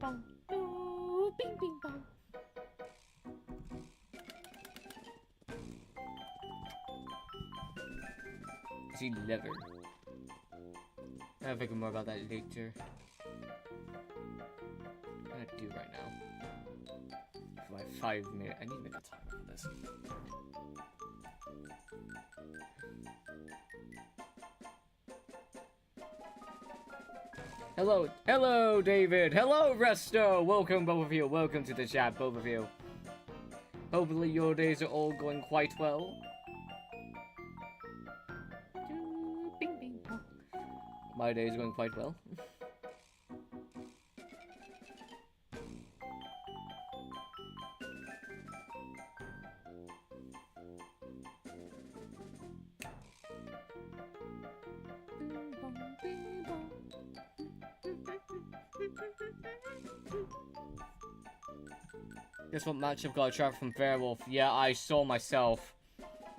bong. Ooh, bing bing bong. Is he leather? I'll think more about that later. I'm gonna do right now. For my 5 minutes. I need to make a timer for this. Hello, David. Hello, Resto. Welcome, both of you. Welcome to the chat, both of you. Hopefully, your days are all going quite well. Bing, bing, bong. My day is going quite well. Guess what match I've got a track from Beowulf? Yeah, I saw myself.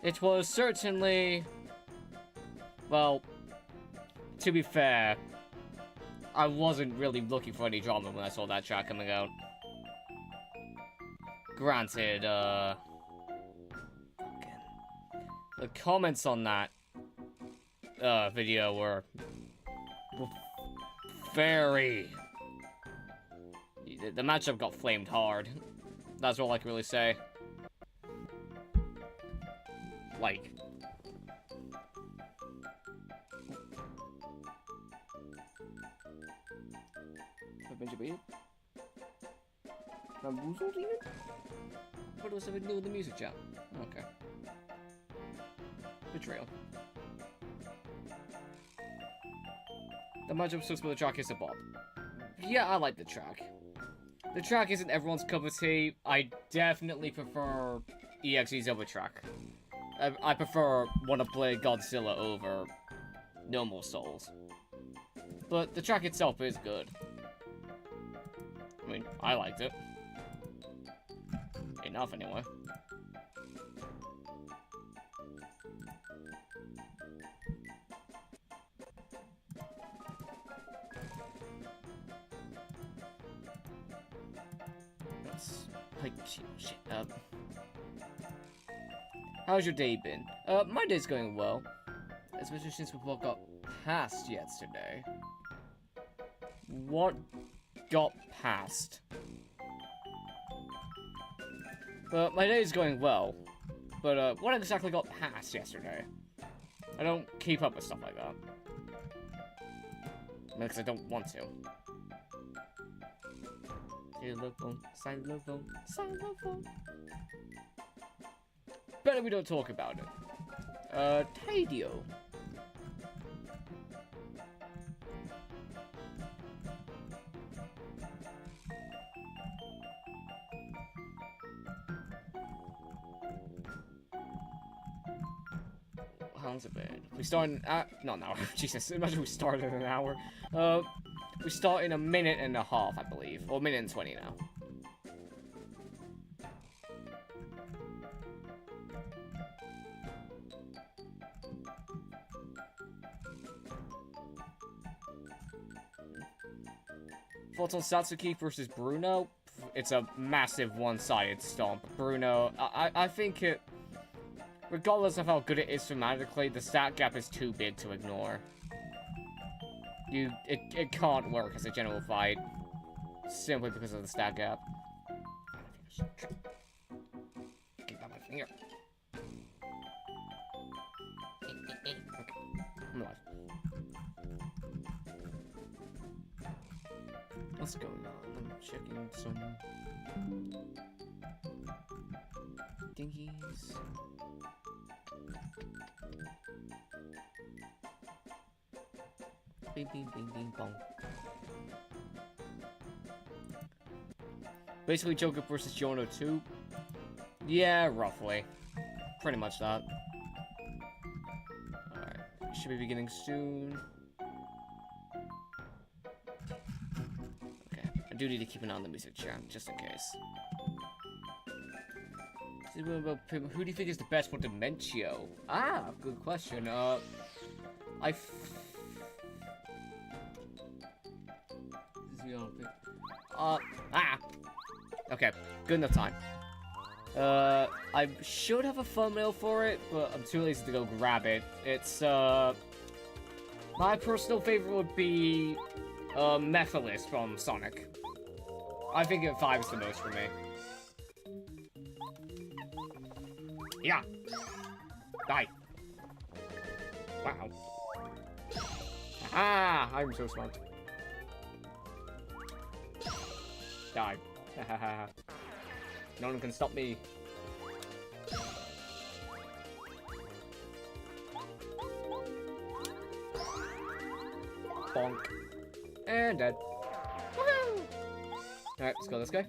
It was certainly... Well, to be fair, I wasn't really looking for any drama when I saw that track coming out. Granted, the comments on that video were very... The matchup got flamed hard. That's all I can really say. Like... Bamboozled even? What does it do with the music chat? Okay. Betrayal. The matchup sucks, but the track is a bop. Yeah, I like the track. The track isn't everyone's cup of tea. I definitely prefer EXE's other track. I prefer Wanna Play Godzilla over No More Souls. But the track itself is good. I mean, I liked it. Enough, anyway. Let's pick shit up. How's your day been? My day's going well. Especially since we both got past yesterday. What got past? My day's going well. But, what exactly got past yesterday? I don't keep up with stuff like that. Because I don't want to. Xylophone, xylophone, xylophone. Better we don't talk about it. Tadio. How long's it been? We started not an hour. Jesus, imagine we started in an hour. We start in a minute and a half, I believe. Or a minute and 20 now. Thoughts on Satsuki versus Bruno? It's a massive one-sided stomp. Bruno, I think it... Regardless of how good it is thematically, the stat gap is too big to ignore. It can't work as a general fight. Simply because of the stat gap. Get out my finger. Okay, I'm alive. What's going on? I'm checking some dingies. Bing, bing, bing, bing, bong. Basically, Joker versus Jono 2. Yeah, roughly. Pretty much that. Alright. Should be beginning soon. Okay. I do need to keep an eye on the music chat, just in case. Who do you think is the best for Dementio? Ah, good question. Okay, good enough time. I should have a thumbnail for it, but I'm too lazy to go grab it. It's, my personal favorite would be, Mephiles from Sonic. I think 5 is the most for me. Yeah! Die! Wow. Ah, I'm so smart. Die. No one can stop me. Bonk. And dead. Woohoo! Alright, let's go this guy.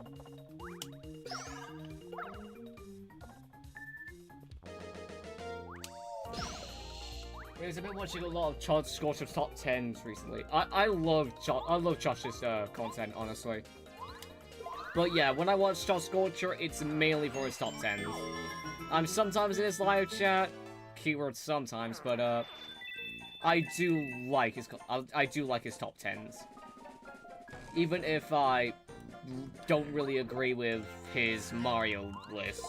I've been watching a lot of Chod Scorcher's top 10s recently. I love Josh's content, honestly. But yeah, when I watch Chod Scorcher, it's mainly for his top 10s. I'm sometimes in his live chat, keyword sometimes, but I do like his top 10s. Even if I don't really agree with his Mario list.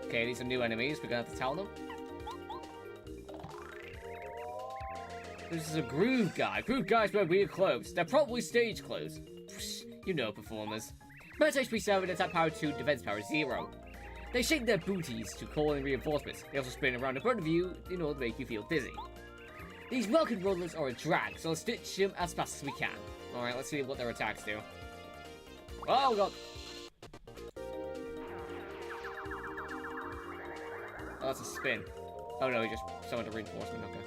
Okay, these are new enemies. We're gonna have to tell them. This is a groove guy. Groove guys wear weird clothes. They're probably stage clothes. You know, performers. Burst HP 7, attack power 2, defense power 0. They shake their booties to call in reinforcements. They also spin around in front of you in order to make you feel dizzy. These rocket rollers are a drag, so let's ditch them as fast as we can. Alright, let's see what their attacks do. Oh god! Oh, that's a spin. Oh no, he just summoned a reinforcement, okay.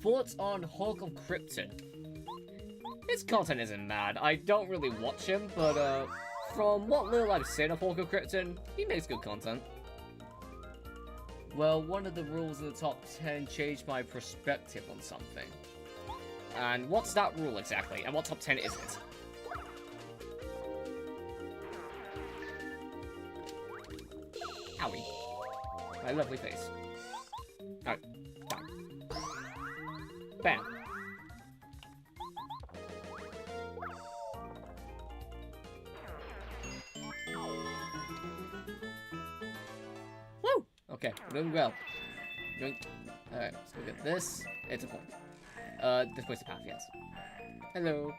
Thoughts on Hulk of Krypton? His content isn't bad. I don't really watch him, but from what little I've seen of Hulk of Krypton, he makes good content. Well, one of the rules of the top 10 changed my perspective on something. And what's that rule exactly? And what top 10 is it? Owie. My lovely face. Alright, down. Bam. Woo! Okay, we're doing well. Alright, let's go get this. It's a phone. This was the path, yes. Hello.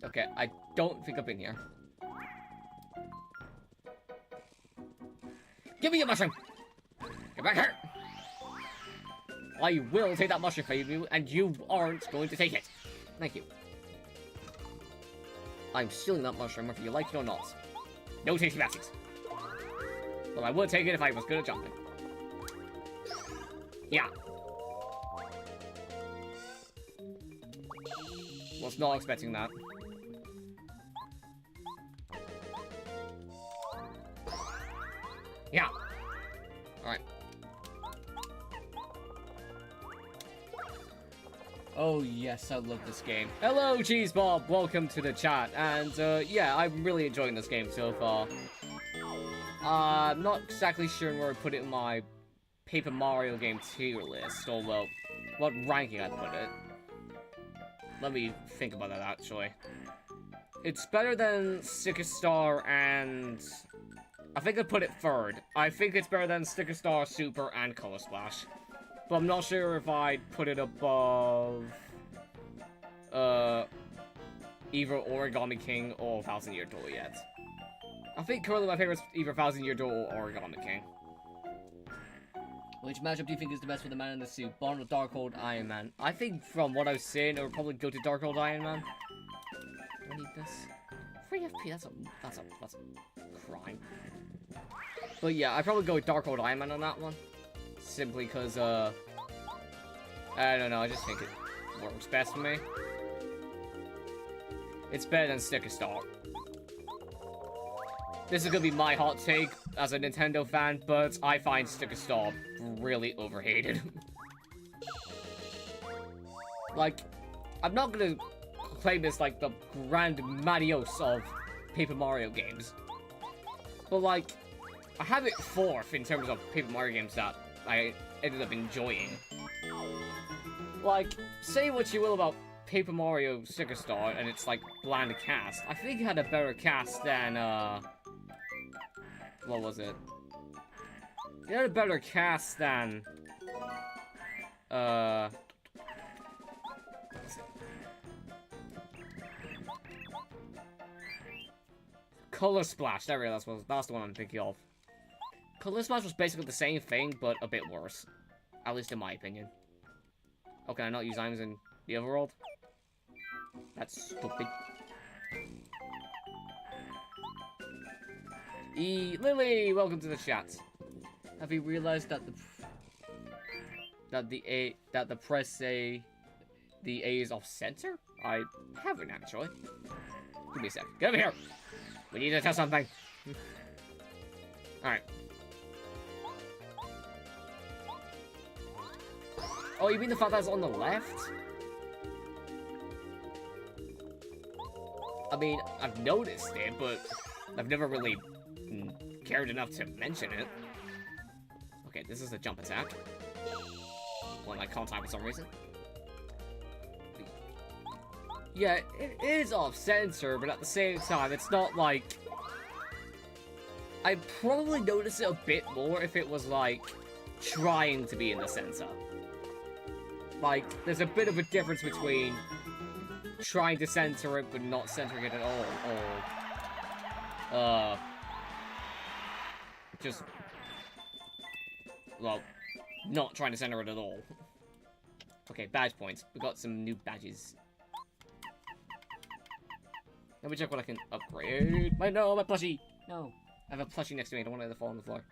Okay, I don't think I've been here. Give me a mushroom! Get back here! I will take that mushroom from you, and you aren't going to take it. Thank you. I'm stealing that mushroom whether you like it or not. No tasty bastards. Well, I would take it if I was good at jumping. Yeah. Was not expecting that. Yeah. Alright. Oh yes, I love this game. Hello, Cheese Bob! Welcome to the chat. And yeah, I'm really enjoying this game so far. I'm not exactly sure where I put it in my Paper Mario game tier list, or well, what ranking I'd put it. Let me think about that actually. It's better than Sticker Star and I think I'd put it third. I think it's better than Sticker Star, Super, and Color Splash. But I'm not sure if I'd put it above either Origami King or 1000 Year Door yet. I think currently my favorite is either 1000 Year Door or Origami King. Which matchup do you think is the best for the man in the suit? Bond or Darkhold Iron Man? I think from what I've seen, it would probably go to Darkhold Iron Man. Do I need this? 3 FP, that's a crime. But yeah, I'd probably go with Darkhold Iron Man on that one. Simply because, I don't know, I just think it works best for me. It's better than Sticker Star. This is gonna be my hot take as a Nintendo fan, but I find Sticker Star really overhated. Like, I'm not gonna claim this like the grand Marios of Paper Mario games. But like, I have it fourth in terms of Paper Mario games that I ended up enjoying. Like, say what you will about Paper Mario Sticker Star and it's like bland cast. I think it had a better cast than what was it? It had a better cast than what was it? Color Splash. There we go. That's the one I'm thinking of. Color Splash was basically the same thing, but a bit worse. At least in my opinion. Oh, can I not use items in the other world? That's stupid. Lily, welcome to the chat. Have you realized that the A is off center? I haven't actually. Give me a sec. Get over here. We need to test something. All right. Oh, you mean the fact that it's on the left? I mean, I've noticed it, but I've never really cared enough to mention it. Okay, this is a jump attack. One I can't time for some reason. Yeah, it is off-center, but at the same time, it's not like... I'd probably notice it a bit more if it was, like, trying to be in the center. Like, there's a bit of a difference between trying to center it, but not centering it at all, or... just... well, not trying to center it at all. Okay, badge points. We got some new badges. Let me check what I can upgrade. My plushie! No. I have a plushie next to me. I don't want it to fall on the floor.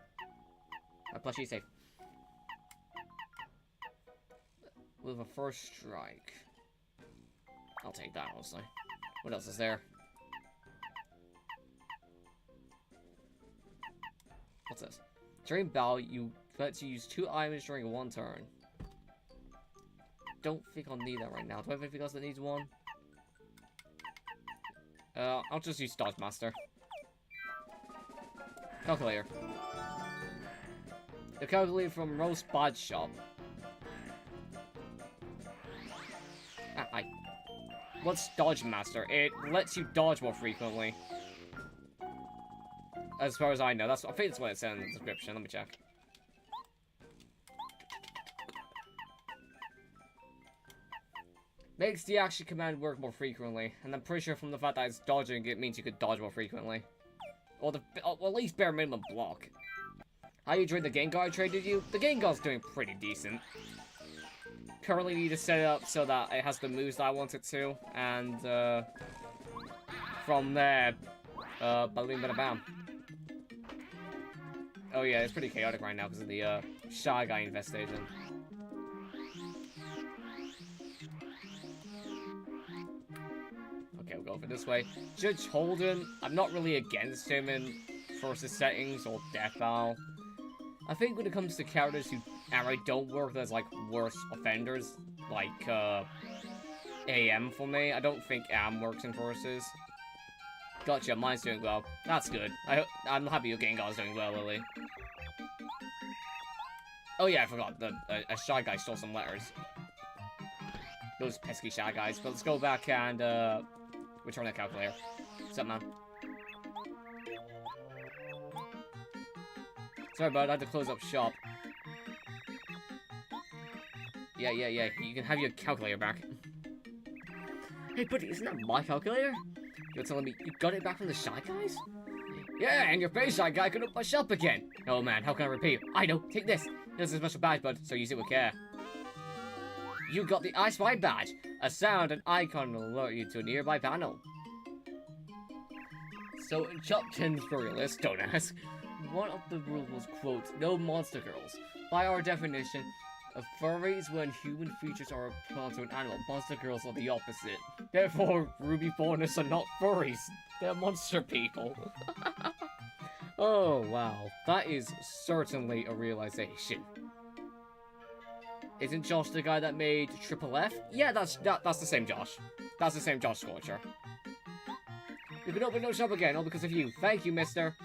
My plushie is safe. With a first strike. I'll take that, honestly. What else is there? What's this? During battle, you let you use 2 items during 1 turn. Don't think I'll need that right now. Do I have anything else that needs 1? I'll just use Dodge Master. Calculator. The calculator from Roast Badge Shop. What's Dodge Master? It lets you dodge more frequently. As far as I know. I think that's what it said in the description. Let me check. Makes the action command work more frequently. And I'm pretty sure from the fact that it's dodging, it means you could dodge more frequently. Or at least bare minimum block. How you enjoyed the Gengar I traded you? The Gengar's doing pretty decent. Currently need to set it up so that it has the moves that I want it to. And, from there, bada-bing, bada-bam. Oh yeah, it's pretty chaotic right now because of the, Shy Guy infestation. Okay, we'll go for this way. Judge Holden, I'm not really against him in Versus settings or Death Battle. I think when it comes to characters who outright don't work as, like, worse offenders, like, AM for me, I don't think AM works in Versus. Gotcha, mine's doing well. That's good. I'm happy your Gengar's doing well, Lily. Oh yeah, I forgot. A Shy Guy stole some letters. Those pesky Shy Guys. But let's go back and, return that calculator. What's up, man? Sorry, bud. I had to close up shop. Yeah. You can have your calculator back. Hey, buddy, isn't that my calculator? You're telling me you got it back from the Shy Guys? Yeah, and your face Shy Guy could open my shop again. Oh man, how can I repay you? I know, take this. This is a special badge, bud, so use it with care. You got the I Spy badge. A sound and icon will alert you to a nearby panel. So in Chop 10's furry list, don't ask. One of the rules was, quote, no monster girls. By our definition, a furry is when human features are applied to an animal. Monster girls are the opposite. Therefore, Ruby Bonus are not furries. They're monster people. Oh, wow. That is certainly a realization. Isn't Josh the guy that made Triple F? Yeah, that's the same Josh. That's the same Josh Scorcher. You can open no shop again, all because of you. Thank you, mister.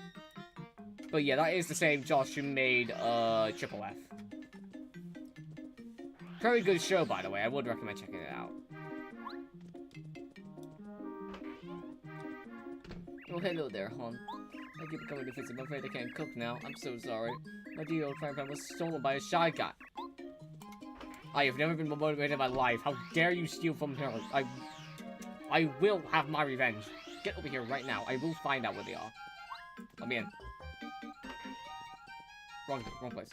But yeah, that is the same Josh who made, Triple F. Very good show, by the way. I would recommend checking it out. Oh, hello there, hon. Thank you for coming to visit. I'm afraid I can't cook now. I'm so sorry. My dear old frying pan was stolen by a shy guy. I have never been more motivated in my life. How dare you steal from her? I will have my revenge. Get over here right now. I will find out where they are. Let me in. Wrong place.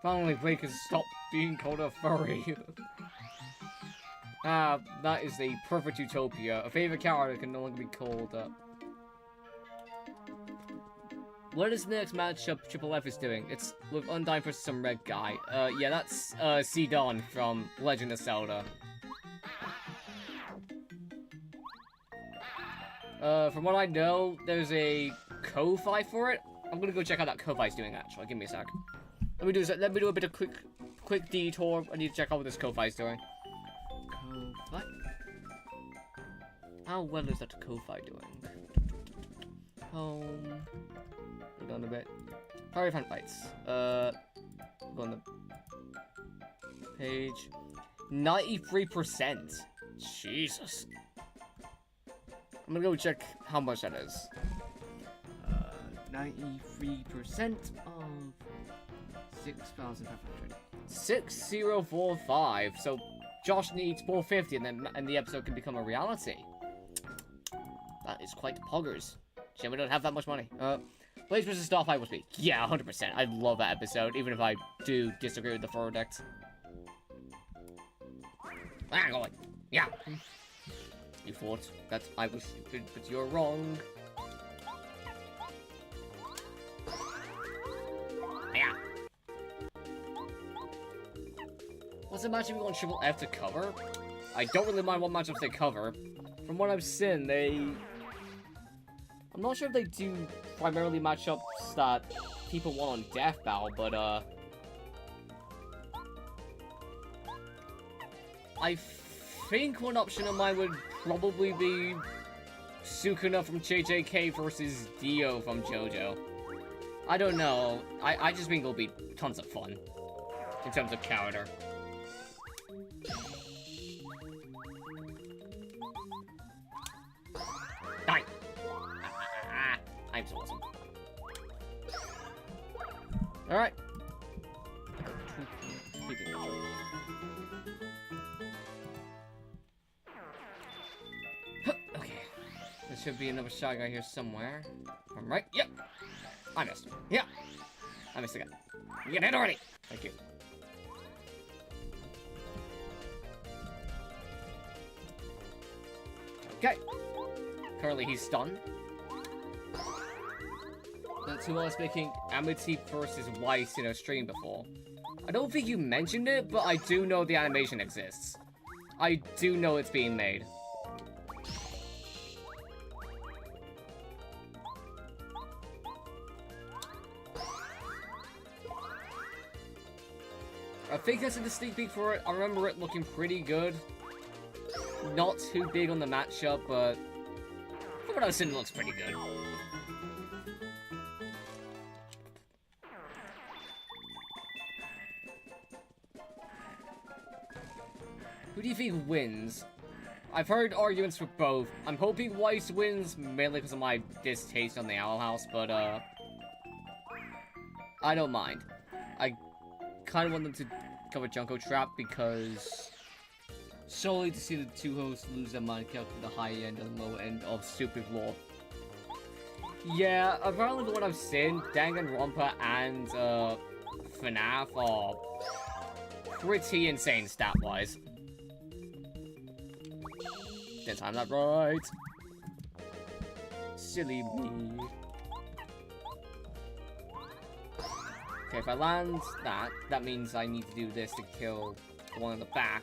Finally, Blake has stopped being called a furry. That is a perfect utopia. A favorite character can no longer be called, What is the next matchup Triple F is doing? It's with Undyne versus some red guy. Yeah, that's, C-Don from Legend of Zelda. From what I know, there's a Ko-Fi for it. I'm gonna go check out that Ko-Fi's doing, actually. Give me a sec. Let me do a bit of quick detour. I need to check out what this Ko-Fi's doing. Ko-Fi? How well is that Ko-Fi doing? Home. Hold on a bit. Fiery fan fights. Go on the page. 93%. Jesus. I'm gonna go check how much that is. 93% of 6,500. 6045. So Josh needs 450, and the episode can become a reality. That is quite poggers. Shame we don't have that much money. Blaze vs. Starfire will speak. Yeah, 100%. I love that episode, even if I do disagree with the verdict. Ah, go on. Yeah. You thought that I was stupid, but you're wrong. Yeah. What's the matchup we want Triple F to cover? I don't really mind what matchups they cover. From what I've seen, I'm not sure if they do primarily matchups that people want on Death Battle, but, I think one option of mine would probably be Sukuna from JJK versus Dio from JoJo. I don't know. I just think it'll be tons of fun in terms of character. Die! I'm so awesome. Alright. Okay. There should be another shy guy here somewhere. I'm right. Yep. I missed. Yeah. I missed again. You get hit already. Thank you. Okay. Currently he's stunned. That's who I was making Amity versus Weiss in a stream before. I don't think you mentioned it, but I do know the animation exists. I do know it's being made. I think that's in the sneak peek for it. I remember it looking pretty good. Not too big on the matchup, but from what I was saying, it looks pretty good. Who do you think wins? I've heard arguments for both. I'm hoping Weiss wins, mainly because of my distaste on the Owl House, but, I don't mind. I kind of want them to cover Junko Trap because solely to see the two hosts lose their mind count to the high end and low end of Super Lore. Yeah, apparently from what I've seen, Danganronpa and FNAF are pretty insane stat-wise. Didn't time that right. Silly me. Okay, if I land that, that means I need to do this to kill the one in the back.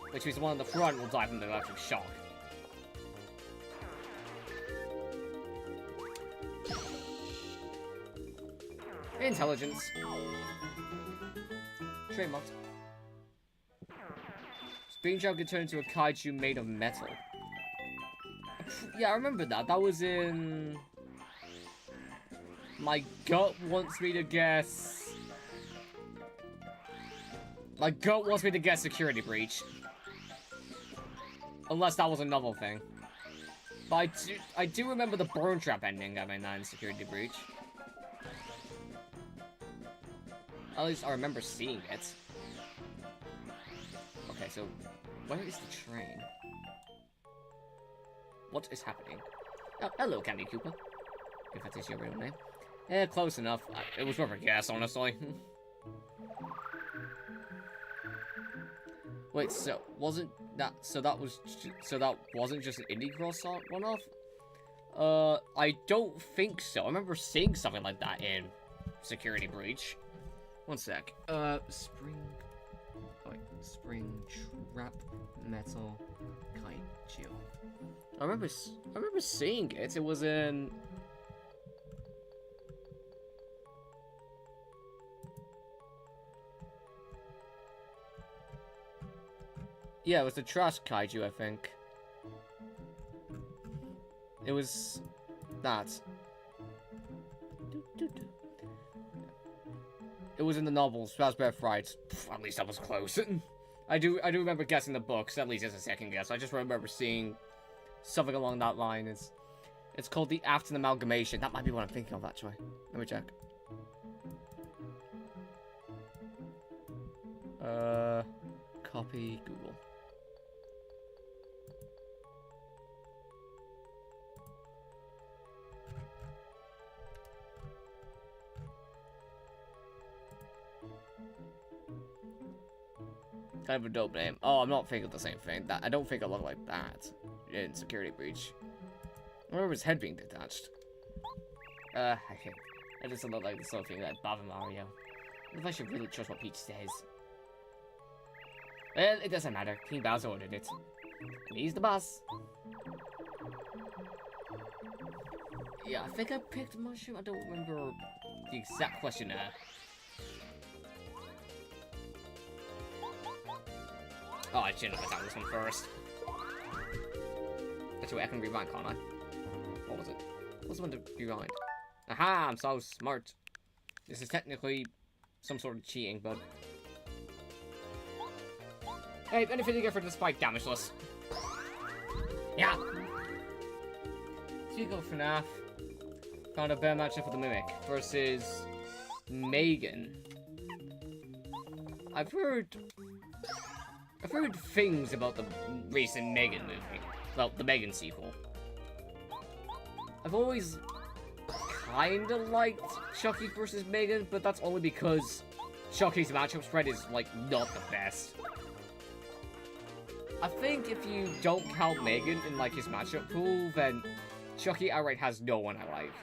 Which means the one in the front will die from the electric shock. Intelligence. Trademarked. Spring Trap could turn into a kaiju made of metal. Yeah, I remember that. That was in... My gut wants me to guess... My gut wants me to guess Security Breach. Unless that was a novel thing. But I do remember the Burn Trap ending of that in Security Breach. At least I remember seeing it. Okay, so where is the train? What is happening? Oh, hello, Candy Cooper. If that is your real name. Yeah, close enough. It was worth a guess, honestly. Wait, so wasn't that? So that wasn't just an Indie Cross one-off? I don't think so. I remember seeing something like that in Security Breach. One sec. Spring Trap Metal Kaiju. I remember seeing it. It was in. Yeah, it was the Trash Kaiju, I think. It was that. It was in the novels, Raspberry Fright. At least I was close. I do remember guessing the books, at least as a second guess. I just remember seeing something along that line. It's called the Afton Amalgamation. That might be what I'm thinking of, actually. Let me check. Copy Google. Kind of a dope name. Oh, I'm not thinking of the same thing. I don't think it looked like that in Security Breach. I remember his head being detached. I think it doesn't look like the sort of thing that bothered Mario. If I should really trust what Peach says. Well, it doesn't matter. King Bowser ordered it. And he's the boss. Yeah, I think I picked Mushroom. I don't remember the exact question there. Oh, I shouldn't have attacked this one first. Actually, I can rewind, can't I? What was it? What's the one to rewind? Aha, I'm so smart. This is technically some sort of cheating, but... Hey, anything to get for the spike damageless. Yeah! So you go FNAF. Found a bear matchup for the Mimic versus Megan. I've heard things about the recent Megan movie. Well, the Megan sequel. I've always kinda liked Chucky versus Megan, but that's only because Chucky's matchup spread is, like, not the best. I think if you don't count Megan in, like, his matchup pool, then Chucky outright has no one I like.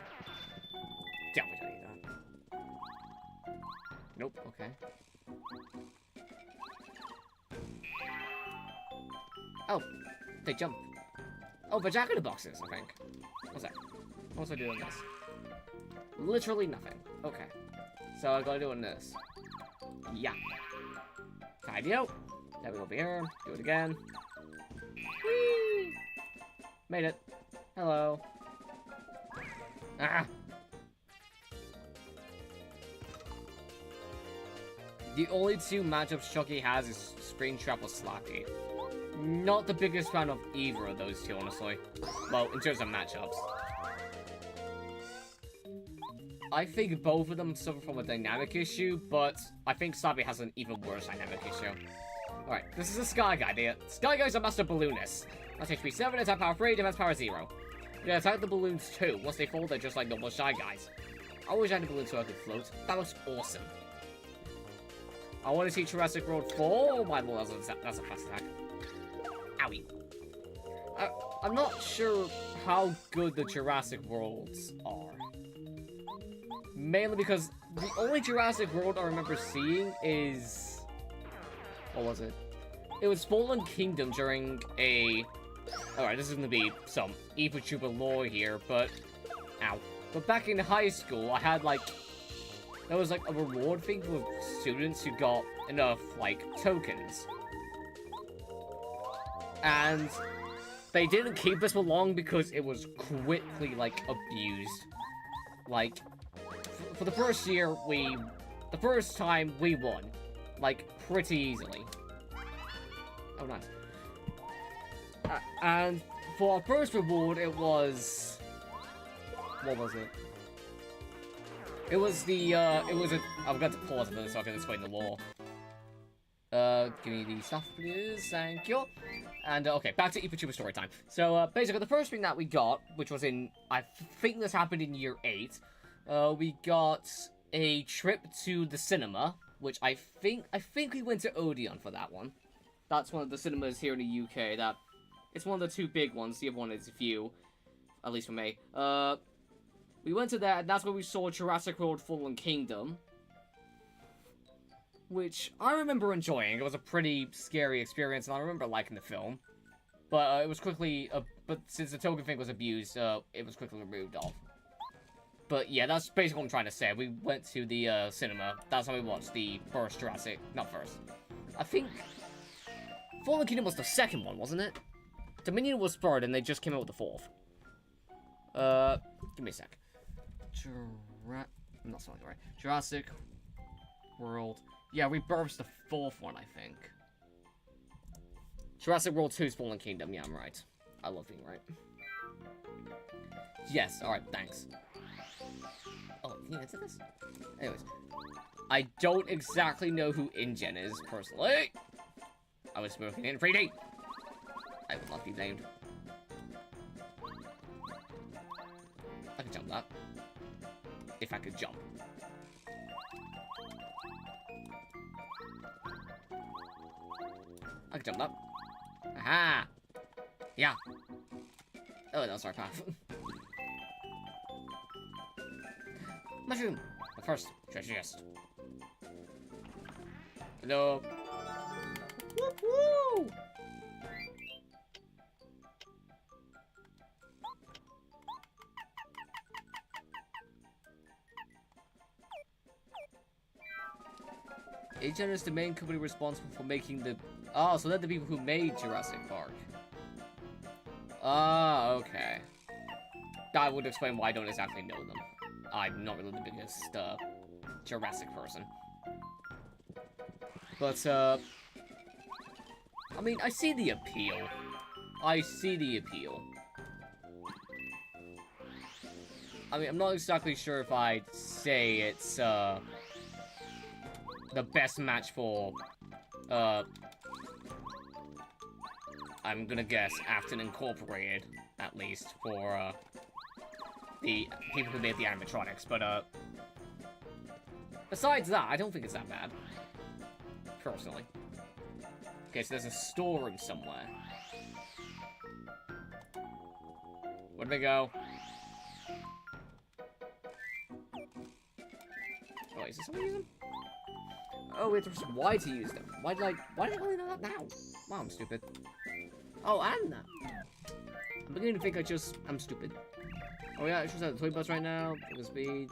Damn it, I need that. Nope, okay. Oh, they jump. Oh, the jack in the boxes, I think. What's that? What's I doing this? Literally nothing. Okay. So I gotta do this. Yeah. Tidy out. Then we go over here. Do it again. Whee! Made it. Hello. Ah! The only two matchups Chucky has is Springtrap or Slappy. Not the biggest fan of either of those two, honestly. Well, in terms of matchups. I think both of them suffer from a dynamic issue, but I think Slappy has an even worse dynamic issue. Alright, this is a Sky Guy. The Sky Guy's a Master Balloonist. That's HP 7, attack power 3, defense power 0. You can attack the balloons too. Once they fall, they're just like normal Shy Guys. I wish I had a balloon so I could float. That looks awesome. I want to see Jurassic World 4. Oh my lord, that's a fast attack. Owie. I'm not sure how good the Jurassic Worlds are. Mainly because the only Jurassic World I remember seeing is... What was it? It was Fallen Kingdom during a... Alright, this is gonna be some Evil Trooper lore here, but... Ow. But back in high school, I had, like... There was, like, a reward thing for students who got enough, like, tokens. And... They didn't keep this for long because it was quickly, like, abused. Like... For the first year, the first time, we won. like, pretty easily. Oh, nice. And for our first reward, it was... What was it? It was the, I've got to pause it so I can explain the lore. Give me the stuff, please. Thank you. And, okay, back to Ipachuba story time. So, basically, the first thing that we got, which was in, I think this happened in year 8, we got a trip to the cinema, which I think we went to Odeon for that one. That's one of the cinemas here in the UK, it's one of the 2 big ones, the other one is View, at least for me. We went to that, and that's where we saw Jurassic World Fallen Kingdom, which I remember enjoying. It was a pretty scary experience, and I remember liking the film. But it was quickly, but since the token thing was abused, it was quickly removed off. But yeah, that's basically what I'm trying to say. We went to the cinema. That's how we watched the first Jurassic, not first. I think Fallen Kingdom was the second one, wasn't it? Dominion was third, and they just came out with the 4th. Give me a sec. I'm not spelling it right. Jurassic World. Yeah, Rebirth's the 4th one, I think. Jurassic World 2's Fallen Kingdom. Yeah, I'm right. I love being right. Yes, alright, thanks. Oh, can you answer this? Anyways. I don't exactly know who InGen is, personally. I was smoking in 3D. I would not be named. I could jump that. If I could jump. I could jump that. Aha! Yeah. Oh, that was our path. Mushroom! But first, treasure chest. Hello. Woo! InGen is the main company responsible for making the... Oh, so they're the people who made Jurassic Park. Ah, okay. That would explain why I don't exactly know them. I'm not really the biggest, Jurassic person. But, I mean, I see the appeal. I see the appeal. I mean, I'm not exactly sure if I'd say it's, the best match for, I'm gonna guess Afton Incorporated, at least, for, the people who made the animatronics, but, besides that, I don't think it's that bad. Personally. Okay, so there's a storeroom somewhere. Where'd they go? Oh, is this something using? Oh, we have to press Y to use them. Why did I only know that now? Wow, I'm stupid. Oh, and that. I'm beginning to think I'm stupid. Oh yeah, it's just at the Toybox right now. The speed,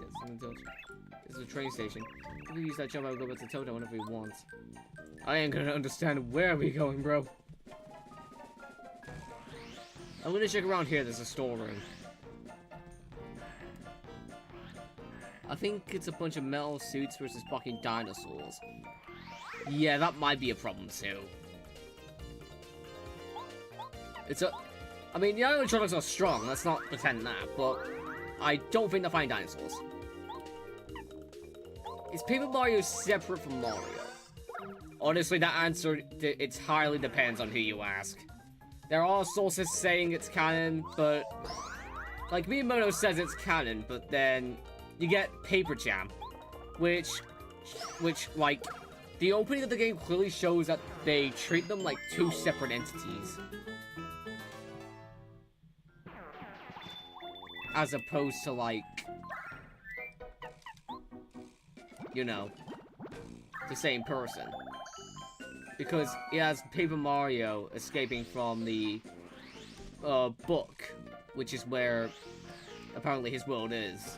this is a train station. If we use that jump, I'll go back to Toto whenever we want. I ain't gonna understand where we going, bro. I'm gonna check around here, there's a storeroom. I think it's a bunch of metal suits versus fucking dinosaurs. Yeah, that might be a problem too. I mean, the animatronics are strong, let's not pretend that, but I don't think they're fighting dinosaurs. Is Paper Mario separate from Mario? Honestly, that answer, it entirely depends on who you ask. There are sources saying it's canon, but... Like, Miyamoto says it's canon, but then you get Paper Jam, which, like, the opening of the game clearly shows that they treat them like 2 separate entities. As opposed to, like, you know, the same person. Because it has Paper Mario escaping from the book, which is where apparently his world is.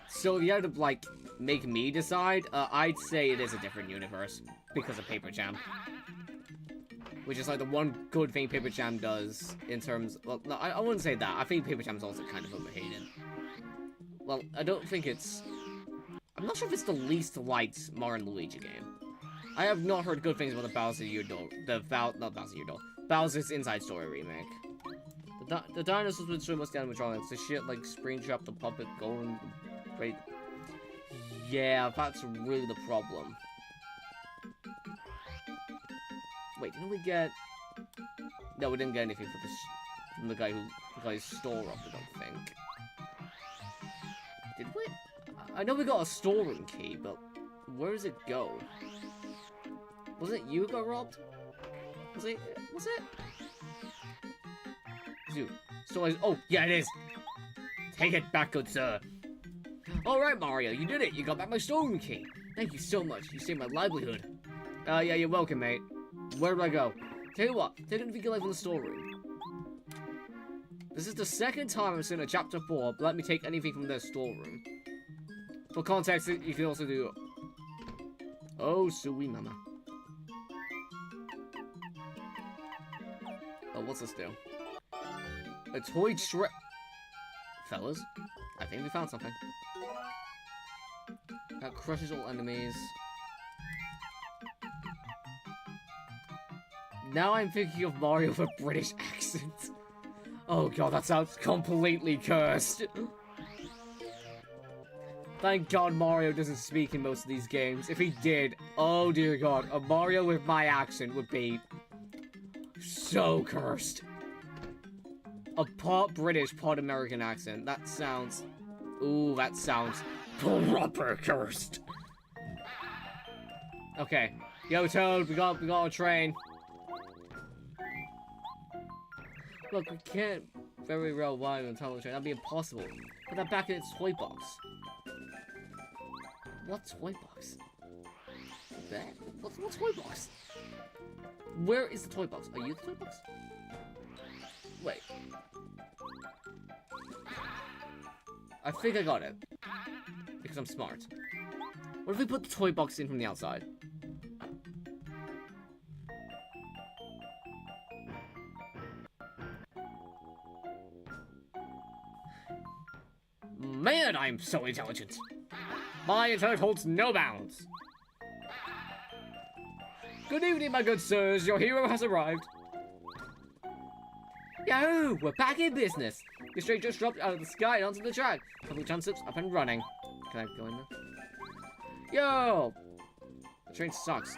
So if you had to, like, make me decide, I'd say it is a different universe because of Paper Jam. Which is like the one good thing Paper Jam does in terms... Well, no, I wouldn't say that. I think Paper Jam's also kind of overhated. Well, I don't think it's... I'm not sure if it's the least liked Mario and Luigi game. I have not heard good things about the Bowser not Bowser Bowser's Inside Story remake. The dinosaurs would swim us down animatronics. The shit like Springtrap, the puppet, Golden, great. Yeah, that's really the problem. Wait, didn't we get? No, we didn't get anything for from the guy who got his store up. I don't think. Did we? I know we got a storeroom key, but where does it go? Was it you who got robbed? Was it? You. Oh, yeah, it is. Take it back, good sir. Alright, Mario, you did it. You got back my storeroom key. Thank you so much. You saved my livelihood. Yeah, you're welcome, mate. Where do I go? Tell you what, take an life from the storeroom. This is the second time I've seen a chapter 4, but let me take anything from the storeroom. For context, you can also do... Oh, sweet mama. Oh, what's this do? A toy trap. Fellas, I think we found something. That crushes all enemies. Now I'm thinking of Mario with a British accent. Oh god, that sounds completely cursed. Thank god Mario doesn't speak in most of these games. If he did, oh dear god, a Mario with my accent would be so cursed. A part British, part American accent. That sounds... Ooh, that sounds proper cursed. Okay. Yo, Toad, we got a train. Look, we can't very well ride on top of the train. That'd be impossible. Put that back in its toy box. What toy box? That? What toy box? Where is the toy box? Are you the toy box? Wait. I think I got it. Because I'm smart. What if we put the toy box in from the outside? Man, I'm so intelligent. My intellect holds no bounds. Good evening, my good sirs. Your hero has arrived. Yahoo! We're back in business. The train just dropped out of the sky and onto the track. Public transit's up and running. Can I go in there? Yo! The train sucks.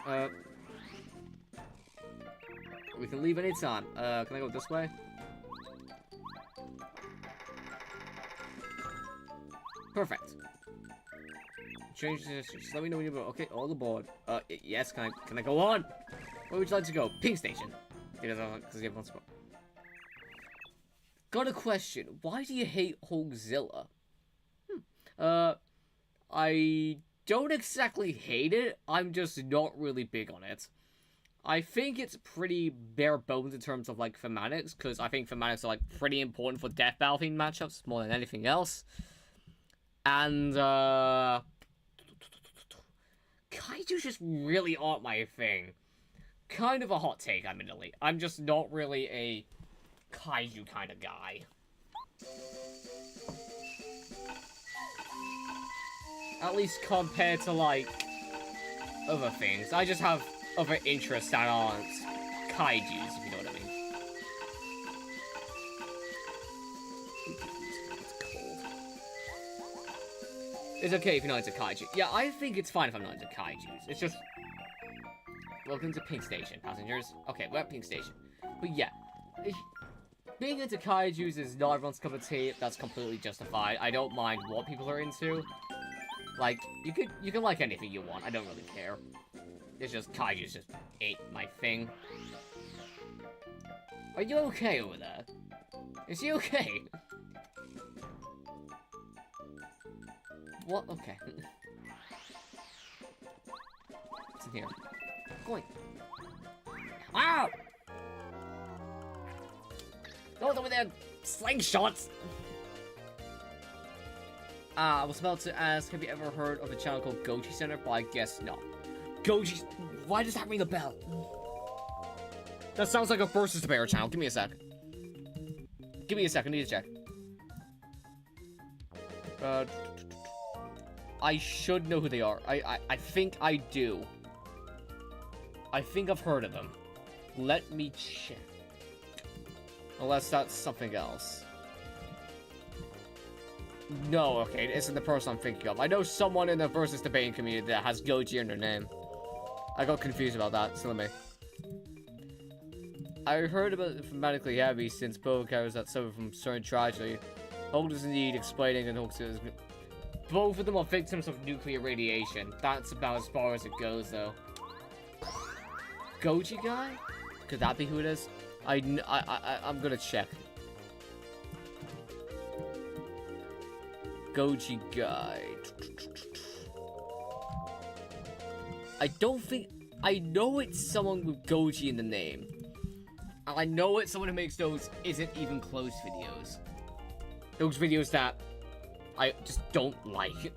We can leave anytime. Can I go this way? Perfect. Change this. Just let me know when you're okay. All aboard. Yes. Can I go on? Where would you like to go? Pink Station. Because you have one spot. Got a question. Why do you hate Hulkzilla? I don't exactly hate it. I'm just not really big on it. I think it's pretty bare bones in terms of like thematics, because I think thematics are like pretty important for death battle themed matchups more than anything else. And kaiju just really aren't my thing. Kind of a hot take, admittedly. I'm just not really a kaiju kind of guy. At least compared to, like, other things. I just have other interests that aren't kaijus, if you know what I mean. It's cold. It's okay if you're not into kaiju. Yeah, I think it's fine if I'm not into kaijus. It's just... Welcome to Pink Station, passengers. Okay, we're at Pink Station. But yeah, being into kaijus is not everyone's cup of tea. That's completely justified. I don't mind what people are into. Like, you can like anything you want. I don't really care. It's just kaijus just ain't my thing. Are you okay over there? Is he okay? What? Okay. What's in here? Going. Wow! Those over there, slingshots! I was about to ask, have you ever heard of a channel called Goji Center? But I guess not. Goji... Why does that ring a bell? That sounds like a Versus Bear channel. Give me a sec. Give me a sec, I need to check. I should know who they are. I think I do. I think I've heard of them. Let me check. Unless that's something else. No, okay, it isn't the person I'm thinking of. I know someone in the versus debating community that has Goji in their name. I got confused about that, so let me. I heard about it phonetically heavy since both characters that suffer from certain tragedy. Hulk doesn't need explaining and Hulk says both of them are victims of nuclear radiation. That's about as far as it goes, though. Goji guy? Could that be who it is? I'm gonna check. Goji guy. I don't think... I know it's someone with Goji in the name. And I know it's someone who makes those isn't even close videos. Those videos that I just don't like.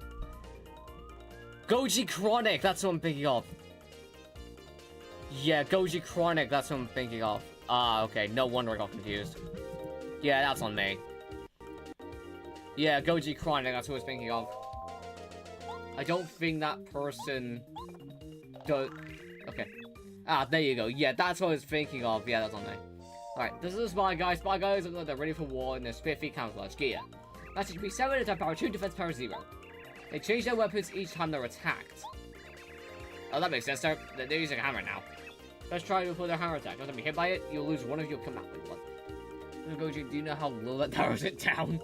Goji Chronic, that's what I'm thinking of. Yeah, Goji Chronic, that's what I'm thinking of. Ah, okay, no wonder I got confused. Yeah, that's on me. Yeah, Goji Chronic, that's what I was thinking of. I don't think that person does... Okay. Ah, there you go. Yeah, that's what I was thinking of. Yeah, that's on me. Alright, this is the Spy Guys. Spy Guys look like they're ready for war in their spiffy camouflage gear. That's HP 7, attack power 2, defense power 0. They change their weapons each time they're attacked. Oh, that makes sense. They're using a hammer now. Let's try to put their hammer attack. Don't be hit by it, you'll lose one of your command. Goji, do you know how low that narrows it down?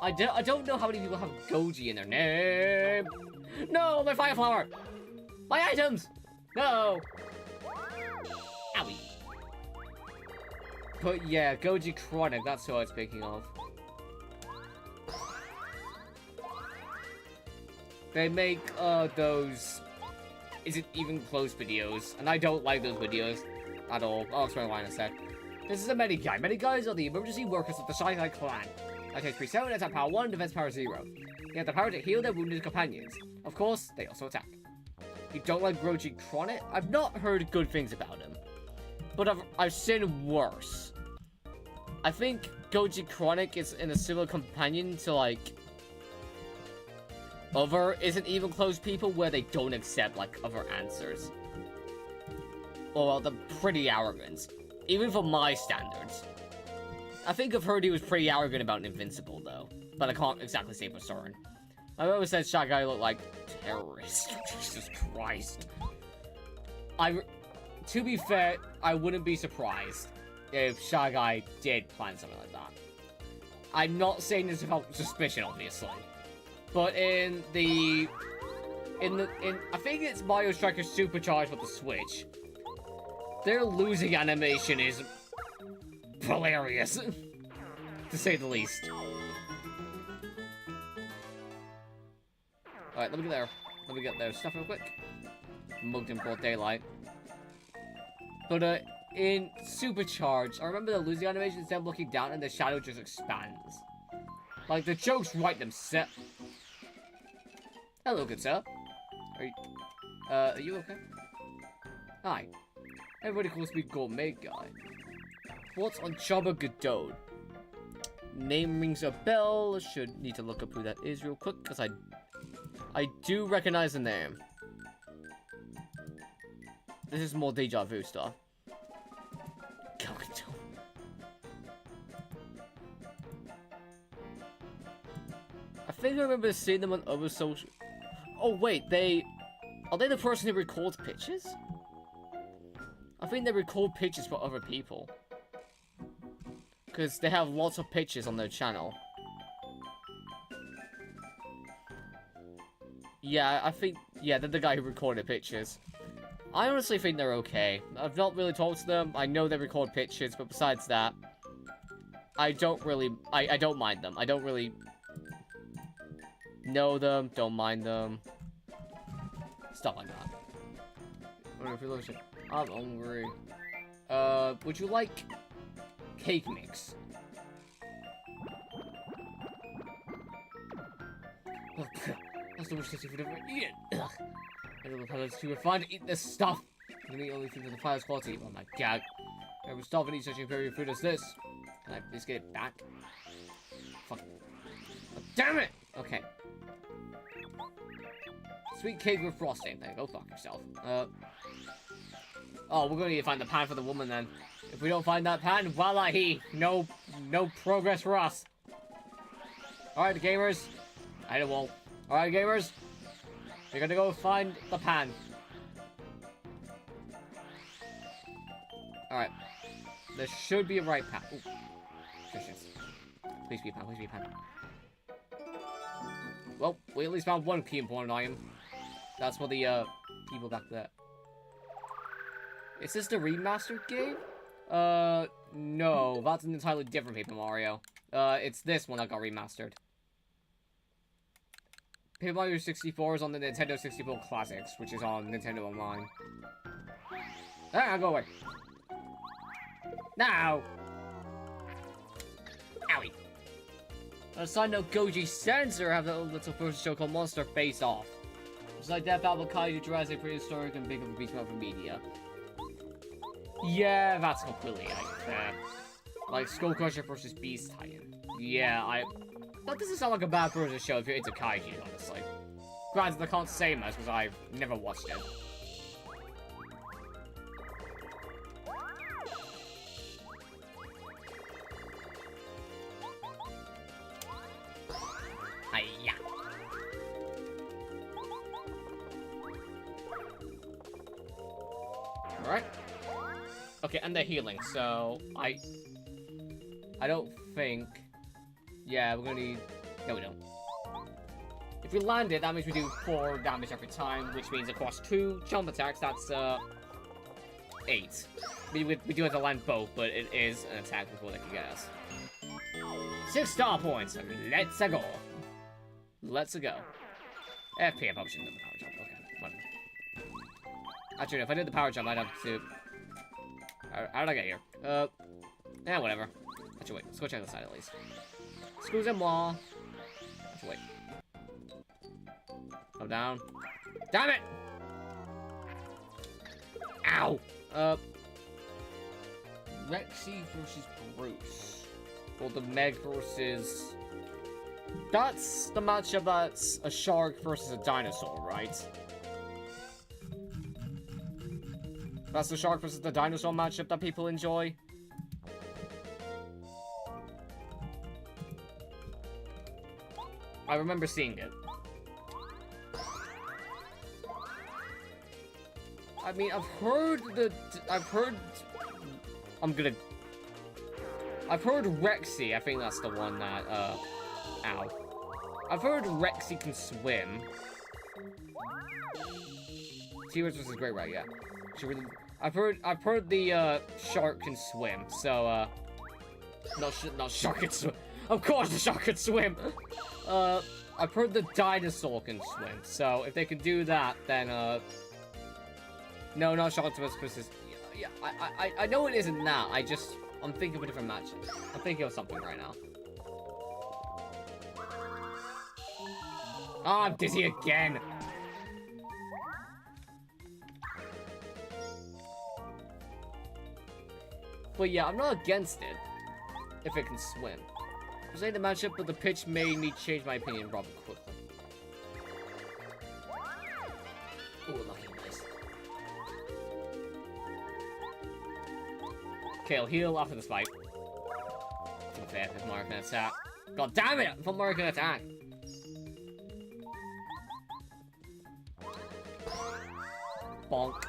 I don't know how many people have Goji in their name. No, my fire flower! My items! No! Owie. But yeah, Goji Chronic, that's who I was speaking of. They make, those... Is it even close videos? And I don't like those videos at all. I'll explain why in a sec. This is a Medi-Guy. Medi-Guys are the emergency workers of the Shy Guy clan. Attack 3-7, attack power 1, defense power 0. They have the power to heal their wounded companions. Of course, they also attack. You don't like Goji Chronic? I've not heard good things about him. But I've seen worse. I think Goji Chronic is in a similar companion to, like... other isn't even close people where they don't accept, like, other answers. Or, well, they're pretty arrogant. Even for my standards. I think I've heard he was pretty arrogant about Invincible, though. But I can't exactly say for certain. I've always said Shy Guy looked like terrorist. Jesus Christ. To be fair, I wouldn't be surprised if Shy Guy did plan something like that. I'm not saying this without suspicion, obviously. But I think it's Mario Striker Supercharged with the Switch. Their losing animation is hilarious, to say the least. Alright, let me get their stuff real quick. Mugged in broad daylight. But, in Supercharged, I remember the losing animation is them looking down and the shadow just expands. Like, the jokes write themselves. Hello, good sir. Are you okay? Hi. Everybody calls me Gourmet Guy. What's on Chaba Godot? Name rings a bell. Should need to look up who that is real quick, because I do recognize the name. This is more deja vu stuff. Godot. I think I remember seeing them on other social... Oh wait, are they the person who records pictures? I think they record pictures for other people. Because they have lots of pictures on their channel. Yeah, I think... Yeah, they're the guy who recorded pictures. I honestly think they're okay. I've not really talked to them. I know they record pictures, but besides that... I don't really... I don't mind them. I don't really... know them, don't mind them. Stuff like that. I'm hungry. Would you like cake mix? That's the worst tasty food I've ever eaten. Ugh. I don't know how it's too refined to eat this stuff. I'm gonna eat only food of the highest quality. Oh my god. I was starving to eat such inferior food as this. Can I please get it back? Fuck. Oh, damn it! Okay. Sweet cake with frosting. There, go fuck yourself. Oh, we're gonna need to find the pan for the woman then. If we don't find that pan, wallahi, no progress for us. Alright, gamers. I hit a wall. Alright, gamers. We're gonna go find the pan. Alright. There should be a right pan. Ooh. Please be a pan, please be a pan. Well, we at least found one key important item. That's what the, people got there. Is this the remastered game? No. That's an entirely different Paper Mario. It's this one that got remastered. Paper Mario 64 is on the Nintendo 64 Classics, which is on Nintendo Online. Ah, go away. Now! Owie. On a side note, Goji Sensor have a little first show called Monster Face Off. It's like Death Battle Kaiju, Jurassic, Prehistoric, and Big of a Beast Mode for Media. Yeah, that's completely like, like Skull Crusher versus Beast Titan. Yeah, that doesn't sound like a bad versus show if you're into Kaiju, honestly. Granted, I can't say much because I've never watched it. Hiya. Alright. Okay, and they're healing, so I don't think... Yeah, we're gonna need... No, we don't. If we land it, that means we do 4 damage every time, which means across 2 jump attacks, that's, 8. We do have to land both, but it is an attack before they can get us. 6 star points! Let's go! Let's go. FP, I probably shouldn't have done the power jump. Okay, whatever. Actually, if I did the power jump, I'd have to... How did I get here? Yeah, whatever. Actually, wait. Let's go check the side at least. Excusez-moi. Actually, wait. Go down. Damn it! Ow! Rexy versus Bruce. Well, the Meg versus... That's the matchup that's a shark versus a dinosaur, right? That's the shark versus the dinosaur matchup that people enjoy. I remember seeing it. I mean, I've heard Rexy, I think that's the one that, ow. I've heard Rexy can swim. T-Rex versus Great Rat, yeah. I've heard the, shark can swim, so, not shark can swim. Of course the shark can swim! I've heard the dinosaur can swim, so if they can do that, then, no, not shark versus... Yeah, I know it isn't that, I'm thinking of a different match. I'm thinking of something right now. Oh, I'm dizzy again! But yeah, I'm not against it, if it can swim. I'm saying the matchup, but the pitch made me change my opinion rather quickly. Ooh, lucky, nice. Okay, I'll heal after this fight. To be fair, if Mario can attack. God damn it! I thought Mario can attack. Bonk.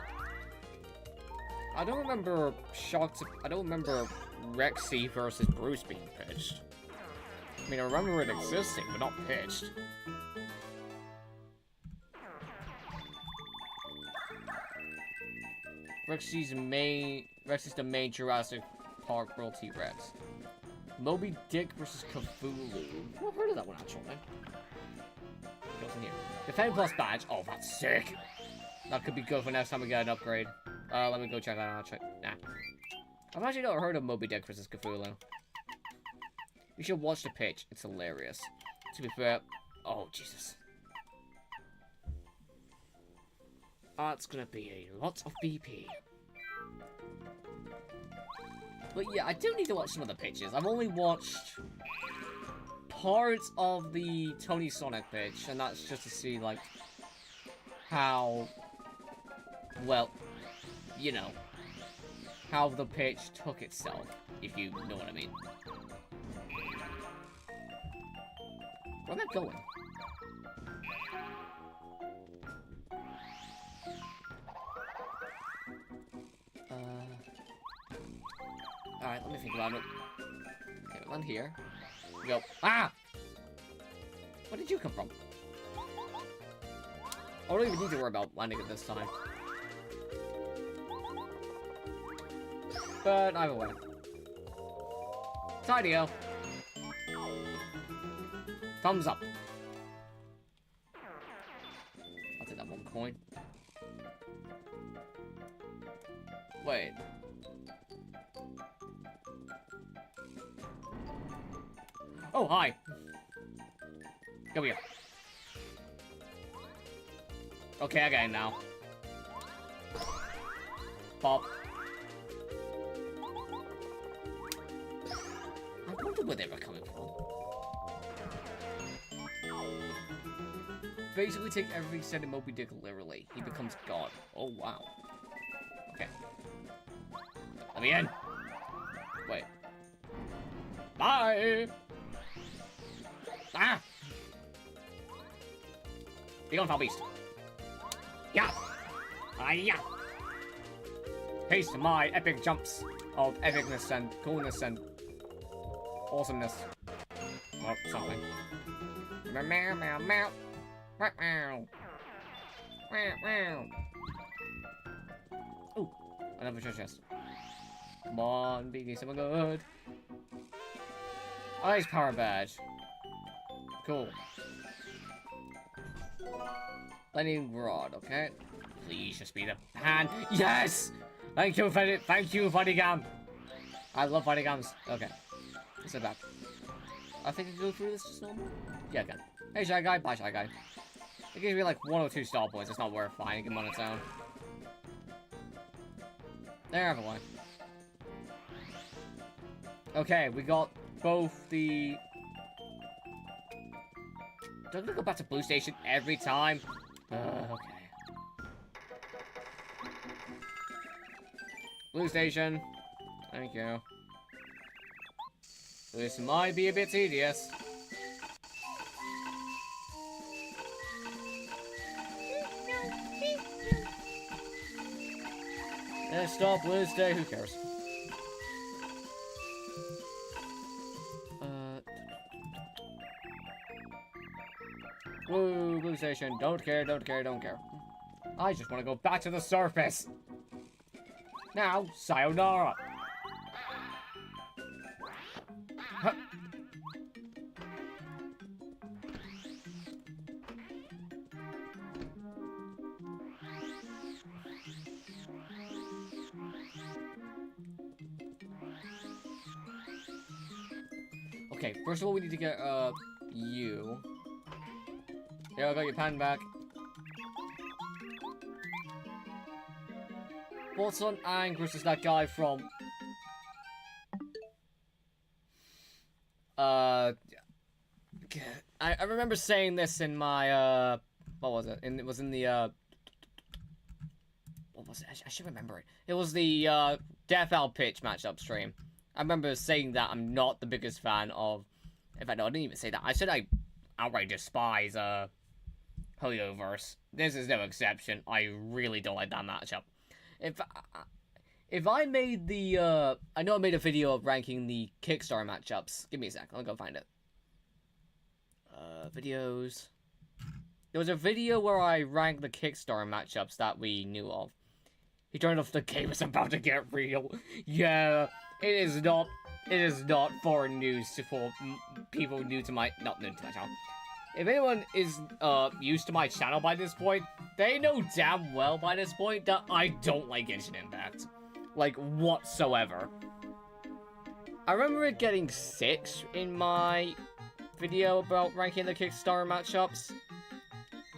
I don't remember Rexy versus Bruce being pitched. I mean, I remember it existing, but not pitched. Rexy's the main Jurassic Park World T-Rex. Moby Dick versus Cthulhu. I've heard of that one, actually. Goes in here. Defend plus badge. Oh, that's sick. That could be good for next time we get an upgrade. Let me go check that out. Nah. I've actually not heard of Moby Dick versus Cthulhu. You should watch the pitch. It's hilarious. To be fair... Oh, Jesus. That's gonna be a lot of BP. But yeah, I do need to watch some of the pitches. I've only watched part of the Tony Sonic pitch, and that's just to see, like, how, well, you know, how the pitch took itself, if you know what I mean. Where am I going? Alright, let me think about it. Okay, we'll land here. We go. Ah! Where did you come from? I don't even need to worry about landing it this time. But either way. Tidy-o. Thumbs up. I'll take that 1 coin. Wait. Oh, hi. Come here. Okay, I got him now. Pop. I wonder where they were coming from. Basically take everything said in Moby Dick literally. He becomes God. Oh, wow. Okay. Let me in. Wait. Bye! Ah! Be gone, foul beast. Yeah! Yeah! Haste my epic jumps of epicness and coolness and awesomeness. Oh, something. Meow, meow, meow, meow. Meow, meow. Meow, meow. Ooh, another treasure chest. Come on, be someone good. Ice power badge. Cool. Lightning rod, okay. Please just be the hand. Yes! Thank you, Fighty Gam. I love Fighty Gams. Okay. Let's sit back. I think I can go through this just normal. Yeah, I can. Hey, Shy Guy. Bye, Shy Guy. It gives me like 1 or 2 star points. It's not worth finding him on its own. There, everyone. Okay, we got both the... Do I have to go back to Blue Station every time? Okay. Blue Station. Thank you. This might be a bit tedious. Stop, Blue Station. Who cares? Woo, Blue Station. Don't care, don't care, don't care. I just want to go back to the surface. Now, sayonara. Huh. Okay, first of all, we need to get, you. Yeah, I got your pan back. What's on Angus is that guy from... I remember saying this in my, what was it? It was in the, what was it? I should remember it. It was the, Death Owl Pitch matchup stream. I remember saying that I'm not the biggest fan of... In fact, no, I didn't even say that. I said I outright despise, Helioverse. This is no exception. I really don't like that matchup. If I made the, I know I made a video of ranking the Kickstarter matchups. Give me a sec. I'll go find it. Videos. There was a video where I ranked the Kickstarter matchups that we knew of. He turned off the game is about to get real. Yeah, it is not foreign news for people new to my, not new to my channel. If anyone is used to my channel by this point, they know damn well by this point that I don't like Genshin Impact. Like, whatsoever. I remember it getting 6 in my video about ranking the Kickstarter matchups.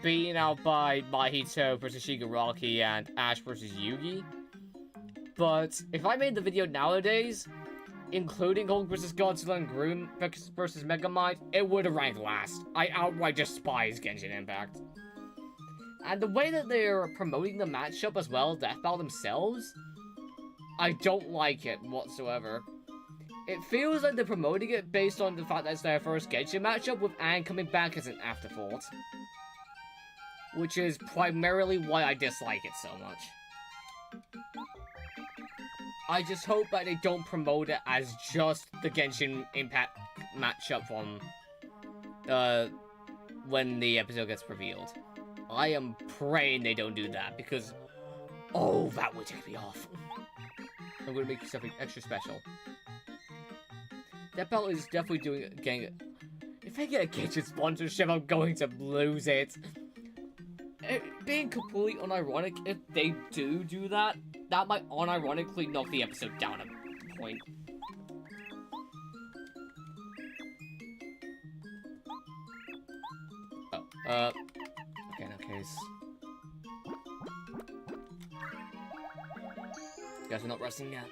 Beaten out by Mahito versus Shigaraki and Ash versus Yugi. But if I made the video nowadays, including Hulk vs. Godzilla and Groom vs. Megamind, it would have ranked last. I outright despise Genshin Impact. And the way that they're promoting the matchup as well, Death Battle themselves, I don't like it whatsoever. It feels like they're promoting it based on the fact that it's their first Genshin matchup, with Aang coming back as an afterthought. Which is primarily why I dislike it so much. I just hope that they don't promote it as just the Genshin Impact matchup from when the episode gets revealed. I am praying they don't do that, because oh, that would take me off. I'm gonna make something extra special. That battle is definitely getting it. If I get a Genshin sponsorship, I'm going to lose it. Being completely unironic, if they do that, that might unironically knock the episode down a point. Oh, okay, in that case. You guys are not resting yet.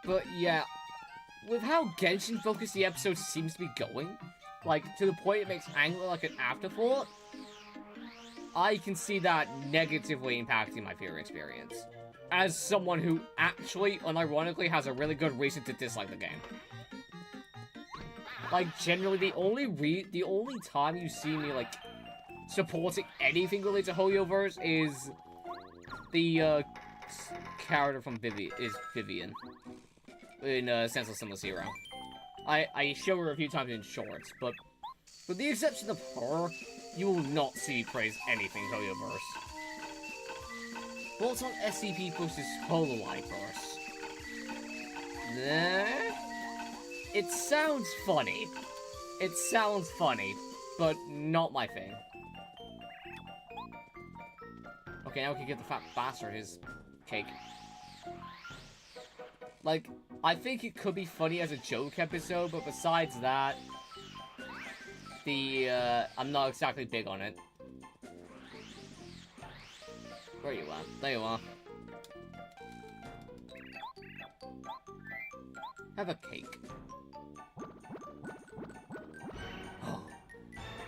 But yeah, with how Genshin focused the episode seems to be going, like, to the point it makes Aang look like an afterthought, I can see that negatively impacting my viewer experience. As someone who actually, unironically, has a really good reason to dislike the game. Like, generally, the only time you see me, like, supporting anything related to Hoyoverse is the, character from Vivian. In Senseless Endless Hero. I show her a few times in shorts, but with the exception of her, you will not see me praise anything Hoyoverse. Thoughts on SCP versus Hololive verse? It sounds funny. It sounds funny, but not my thing. Okay, now we can give the fat bastard his cake. Like, I think it could be funny as a joke episode, but besides that, I'm not exactly big on it. Where you at? There you are. Have a cake.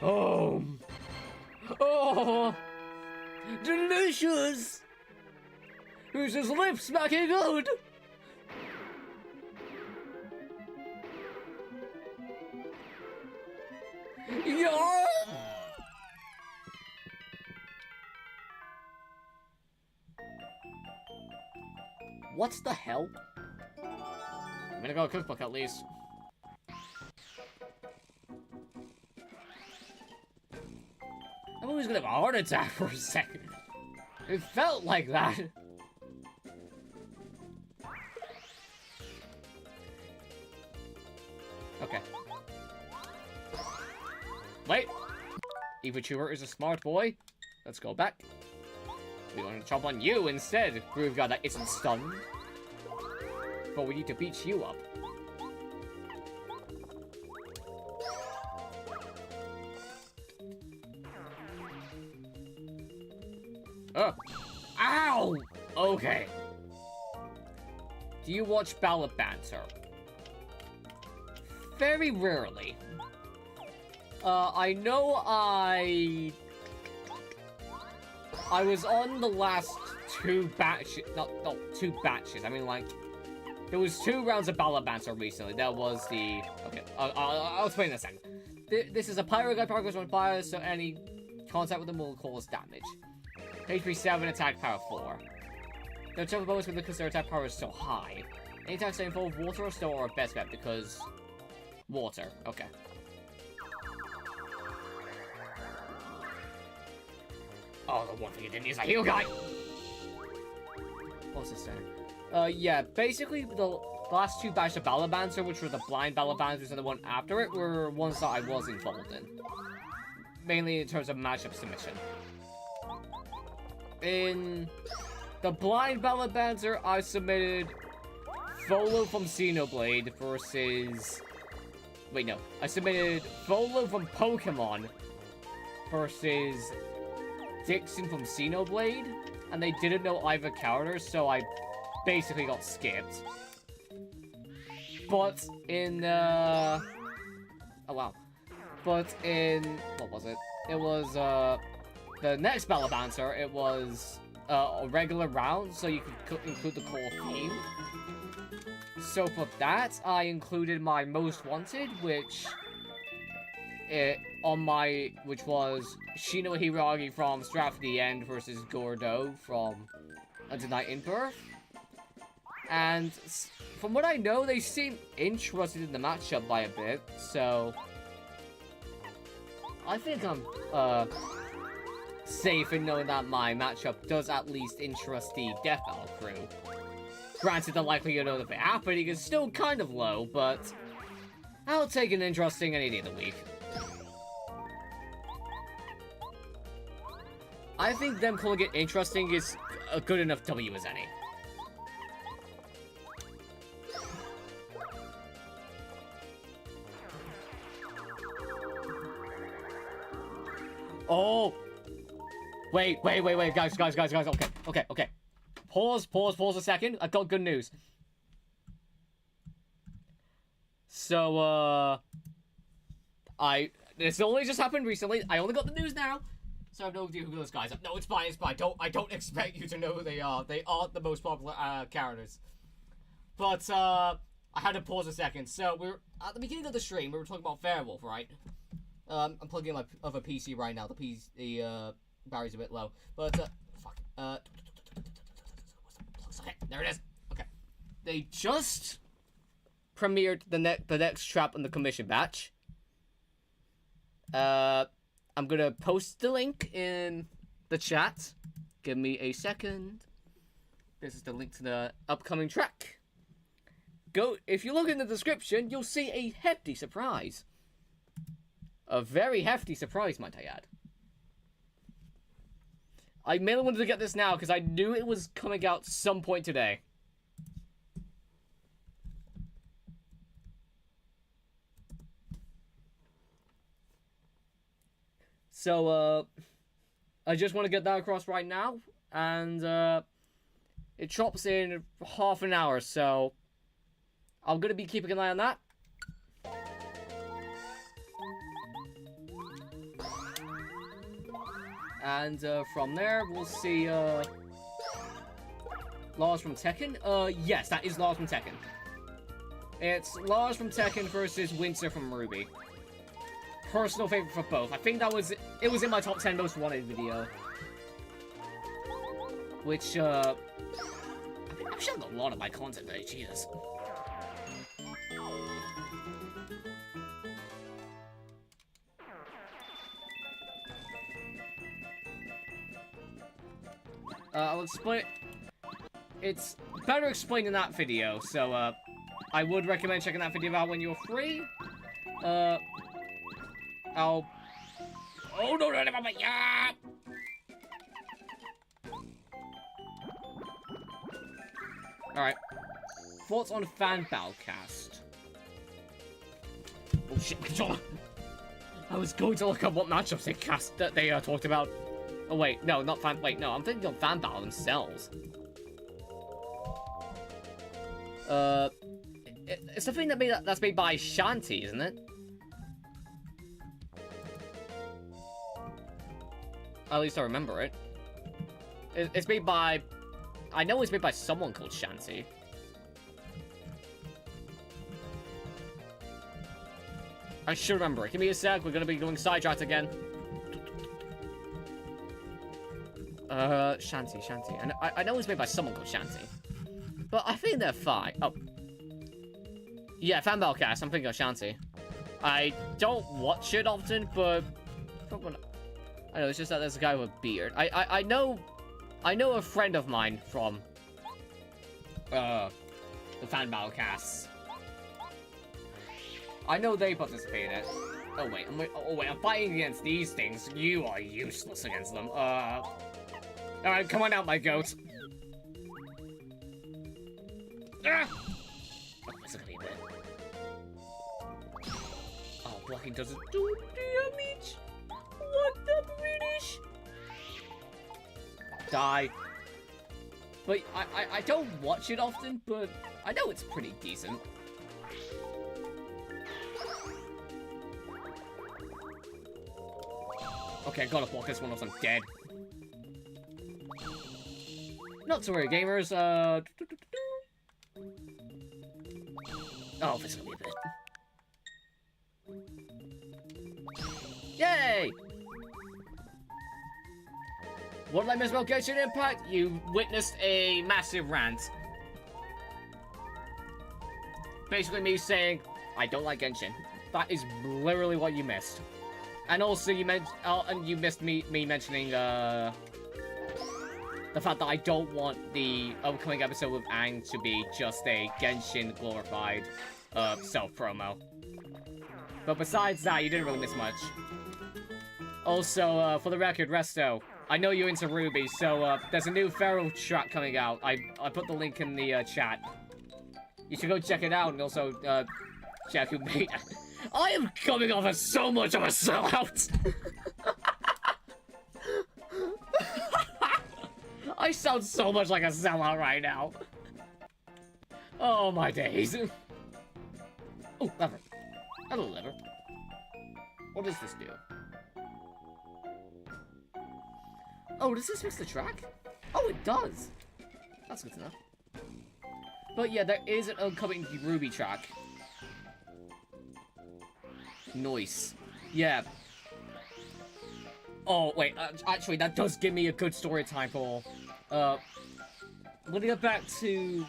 Oh! Oh! Delicious! Who's his lips smacking good? Yeah! What the hell? I'm gonna go cookbook at least. I was gonna have a heart attack for a second. It felt like that. Okay. Wait! Ivachuber is a smart boy. Let's go back. We're going to chomp on you instead, Groove God that isn't stunned. But we need to beat you up. Oh! Ow! Okay. Do you watch Ballad Banter? Very rarely. I know I was on the last two batches, not two batches, I mean, like, there was 2 rounds of Ballad Banter recently. That was the, okay, I'll explain in a second. This is a Pyro Guy, Pyro goes on fire, so any contact with them will cause damage. HP 7, attack power 4. They're tough bonus because their attack power is so high. Any attacks that involve water or snow are best bet because water, okay. Oh, the one thing it didn't use a heal guy! What was this saying? Yeah, basically, the last 2 batches of Ballad Banter, which were the blind Ballad Banters and the one after it, were ones that I was involved in. Mainly in terms of matchup submission. In the blind Ballad Banter, I submitted Volo from Xenoblade versus... Wait, no. I submitted Volo from Pokemon versus Dixon from Xenoblade, and they didn't know either character, so I basically got skipped. But in, oh wow. But in, what was it? It was, the next Battle Banter, it was, a regular round, so you could include the core theme. So for that, I included my Most Wanted, which was Shino Hiragi from Strap for the End versus Gordo from Until Night in Birth. And from what I know, they seem interested in the matchup by a bit, so I think I'm safe in knowing that my matchup does at least interest the Death Battle crew. Granted, the likelihood of it happening is still kind of low, but I'll take an interesting any day of the week. I think them calling it interesting is a good enough W as any. Oh! Wait, guys, okay. Pause a second. I've got good news. So, this only just happened recently. I only got the news now, so I have no idea who those guys are. No, it's fine. I don't expect you to know who they are. They aren't the most popular, characters. But, I had to pause a second. So, we're, at the beginning of the stream, we were talking about Fairwolf, right? I'm plugging in my other PC right now. The battery's a bit low. But, fuck. Okay, there it is. Okay. They just premiered the next trap on the commission batch. I'm gonna post the link in the chat. Give me a second. This is the link to the upcoming track. If you look in the description, you'll see a hefty surprise. A very hefty surprise, might I add. I mainly wanted to get this now because I knew it was coming out some point today. So, I just want to get that across right now, and, it drops in half an hour, so I'm gonna be keeping an eye on that. And, from there, we'll see, Lars from Tekken. Yes, that is Lars from Tekken. It's Lars from Tekken versus Winter from Ruby. Personal favorite for both. I think it was in my top 10 most wanted video. Which, I've shown a lot of my content today, Jesus. I'll explain. It's better explained in that video, so, I would recommend checking that video out when you're free. Oh, no, yeah! Alright. Thoughts on fan Battlecast? Oh shit, controller! I was going to look up what matchups they talked about. Oh wait, no, not fan. Wait, no, I'm thinking of fan battle themselves. It's the thing that's made by Shanti, isn't it? At least I remember it. It's made by... I know it's made by someone called Shanti. I should remember it. Give me a sec. We're gonna be going sidetracked again. Shanti. And I know it's made by someone called Shanti. But I think they're fine. Oh. Yeah, Fan Battlecast. I'm thinking of Shanti. I don't watch it often, but... I know, it's just that there's a guy with a beard. I know a friend of mine from the Fan Battlecasts. I know they participate in it. Oh wait, I'm fighting against these things. You are useless against them. Alright, come on out, my goat. Ah! Oh, this is gonna be a bit. Oh, blocking doesn't do damage. What the British? die. But I don't watch it often, but I know it's pretty decent. Okay, I gotta block this one else I'm dead. Not to worry, gamers. Oh, this will be a bit. Yay! What did I miss about Genshin Impact? You witnessed a massive rant. Basically me saying, I don't like Genshin. That is literally what you missed. And also you missed me mentioning, the fact that I don't want the upcoming episode with Aang to be just a Genshin glorified, self-promo. But besides that, you didn't really miss much. Also, for the record, Resto, I know you're into Ruby, so, there's a new Feral track coming out. I put the link in the, chat. You should go check it out, and also, check who made it. I am coming off as so much of a sellout! I sound so much like a sellout right now. Oh, my days. Oh, lever. Hello, lever. What does this do? Oh, does this fix the track? Oh, it does. That's good to know. But yeah, there is an upcoming Ruby track. Nice. Yeah. Oh, wait. Actually, that does give me a good story time for... I'm gonna go back to,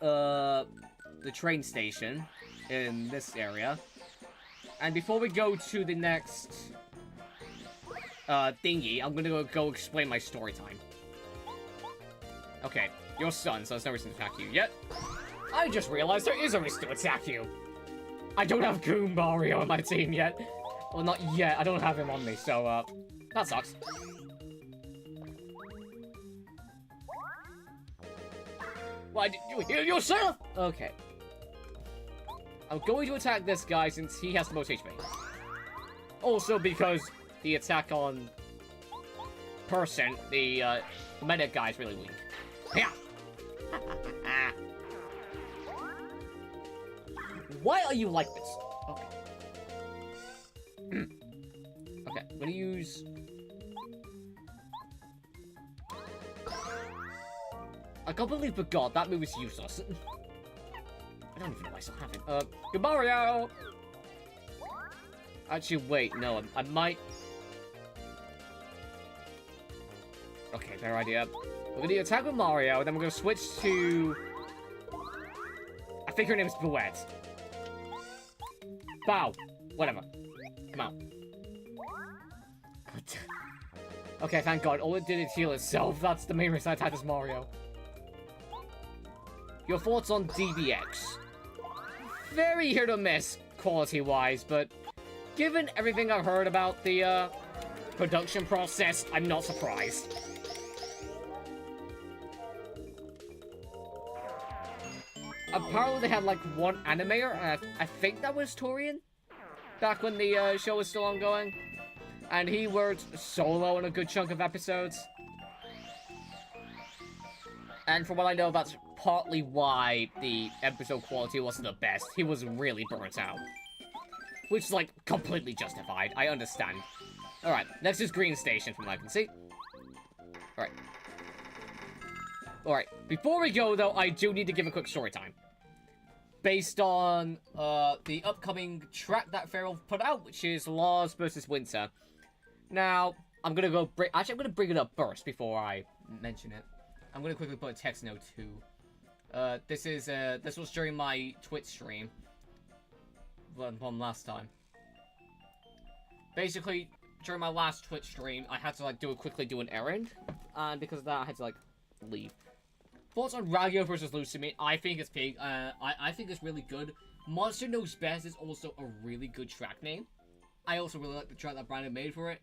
the train station in this area. And before we go to the next, thingy, I'm gonna go explain my story time. Okay, your son, so there's no reason to attack you yet. I just realized there is a reason to attack you. I don't have Goon Mario on my team yet. Well, not yet. I don't have him on me, so, that sucks. Why did you heal yourself? Okay. I'm going to attack this guy since he has the most HP. Also because the attack on person, the medic guy is really weak. Yeah. Why are you like this? Okay. Okay, I'm gonna use... I completely forgot that move is useless. I don't even know why I still have it. Good Mario! Actually, wait, no, I might... Okay, better idea. We're gonna do attack with Mario, and then we're gonna switch to... I think her name is Bouette. Bow. Whatever. Come on. Okay, thank God. All it did is heal itself. That's the main reason I attacked this Mario. Your thoughts on DBX? Very hit or miss, quality-wise, but given everything I've heard about the, production process, I'm not surprised. Apparently they had, like, one animator, and I think that was Torian, back when the, show was still ongoing. And he worked solo on a good chunk of episodes. And from what I know, that's partly why the episode quality wasn't the best. He was really burnt out. Which is, like, completely justified. I understand. Alright, next is Green Station, from what I can see. Alright. Alright, before we go, though, I do need to give a quick story time. Based on, the upcoming track that Feral put out, which is Laws vs. Winter. Now, I'm gonna go actually, I'm gonna bring it up first before I mention it. I'm gonna quickly put a text note too. This was during my Twitch stream. One last time. Basically, during my last Twitch stream, I had to, like, quickly do an errand. And because of that, I had to, like, leave. Thoughts on Ragyo versus Lucamine? I think it's big. I think it's really good. Monster Knows Best is also a really good track name. I also really like the track that Brandon made for it.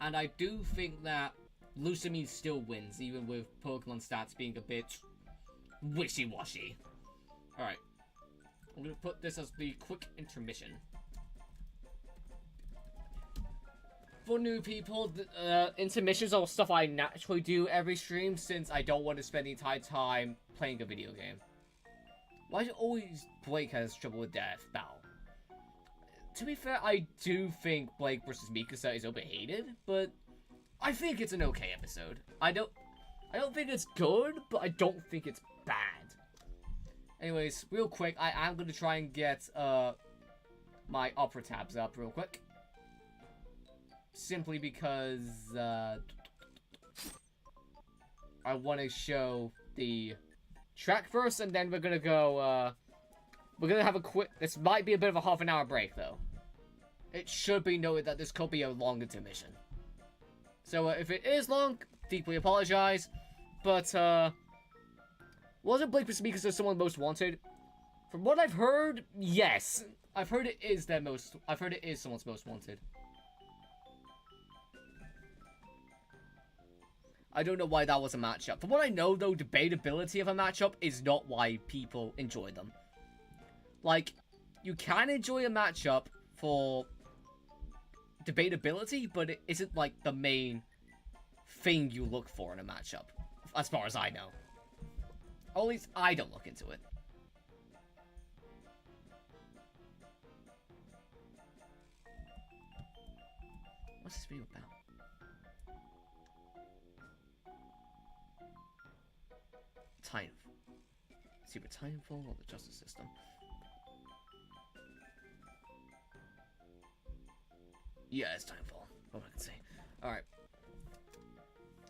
And I do think that Lucamine still wins, even with Pokemon stats being a bit wishy-washy. Alright. I'm gonna put this as the quick intermission. For new people, intermissions are stuff I naturally do every stream since I don't want to spend the entire time playing a video game. Why do always Blake has trouble with Death Battle? To be fair, I do think Blake versus Mikasa is overhated, but I think it's an okay episode. I don't think it's good, but I don't think it's bad. Anyways, real quick, I am going to try and get my opera tabs up real quick. Simply because I want to show the track first, and then we're going to go, we're going to have a quick, this might be a bit of a half-an-hour break, though. It should be noted that this could be a long intermission. So, if it is long, deeply apologize, but, wasn't Blake vs. Mikasa someone most wanted? From what I've heard, yes. I've heard it is someone's most wanted. I don't know why that was a matchup. From what I know, though, debatability of a matchup is not why people enjoy them. Like, you can enjoy a matchup for debatability, but it isn't, like, the main thing you look for in a matchup, as far as I know. Or at least, I don't look into it. What's this video about? It's either Titanfall or the Justice System. Yeah, it's Titanfall. What I can say. Alright.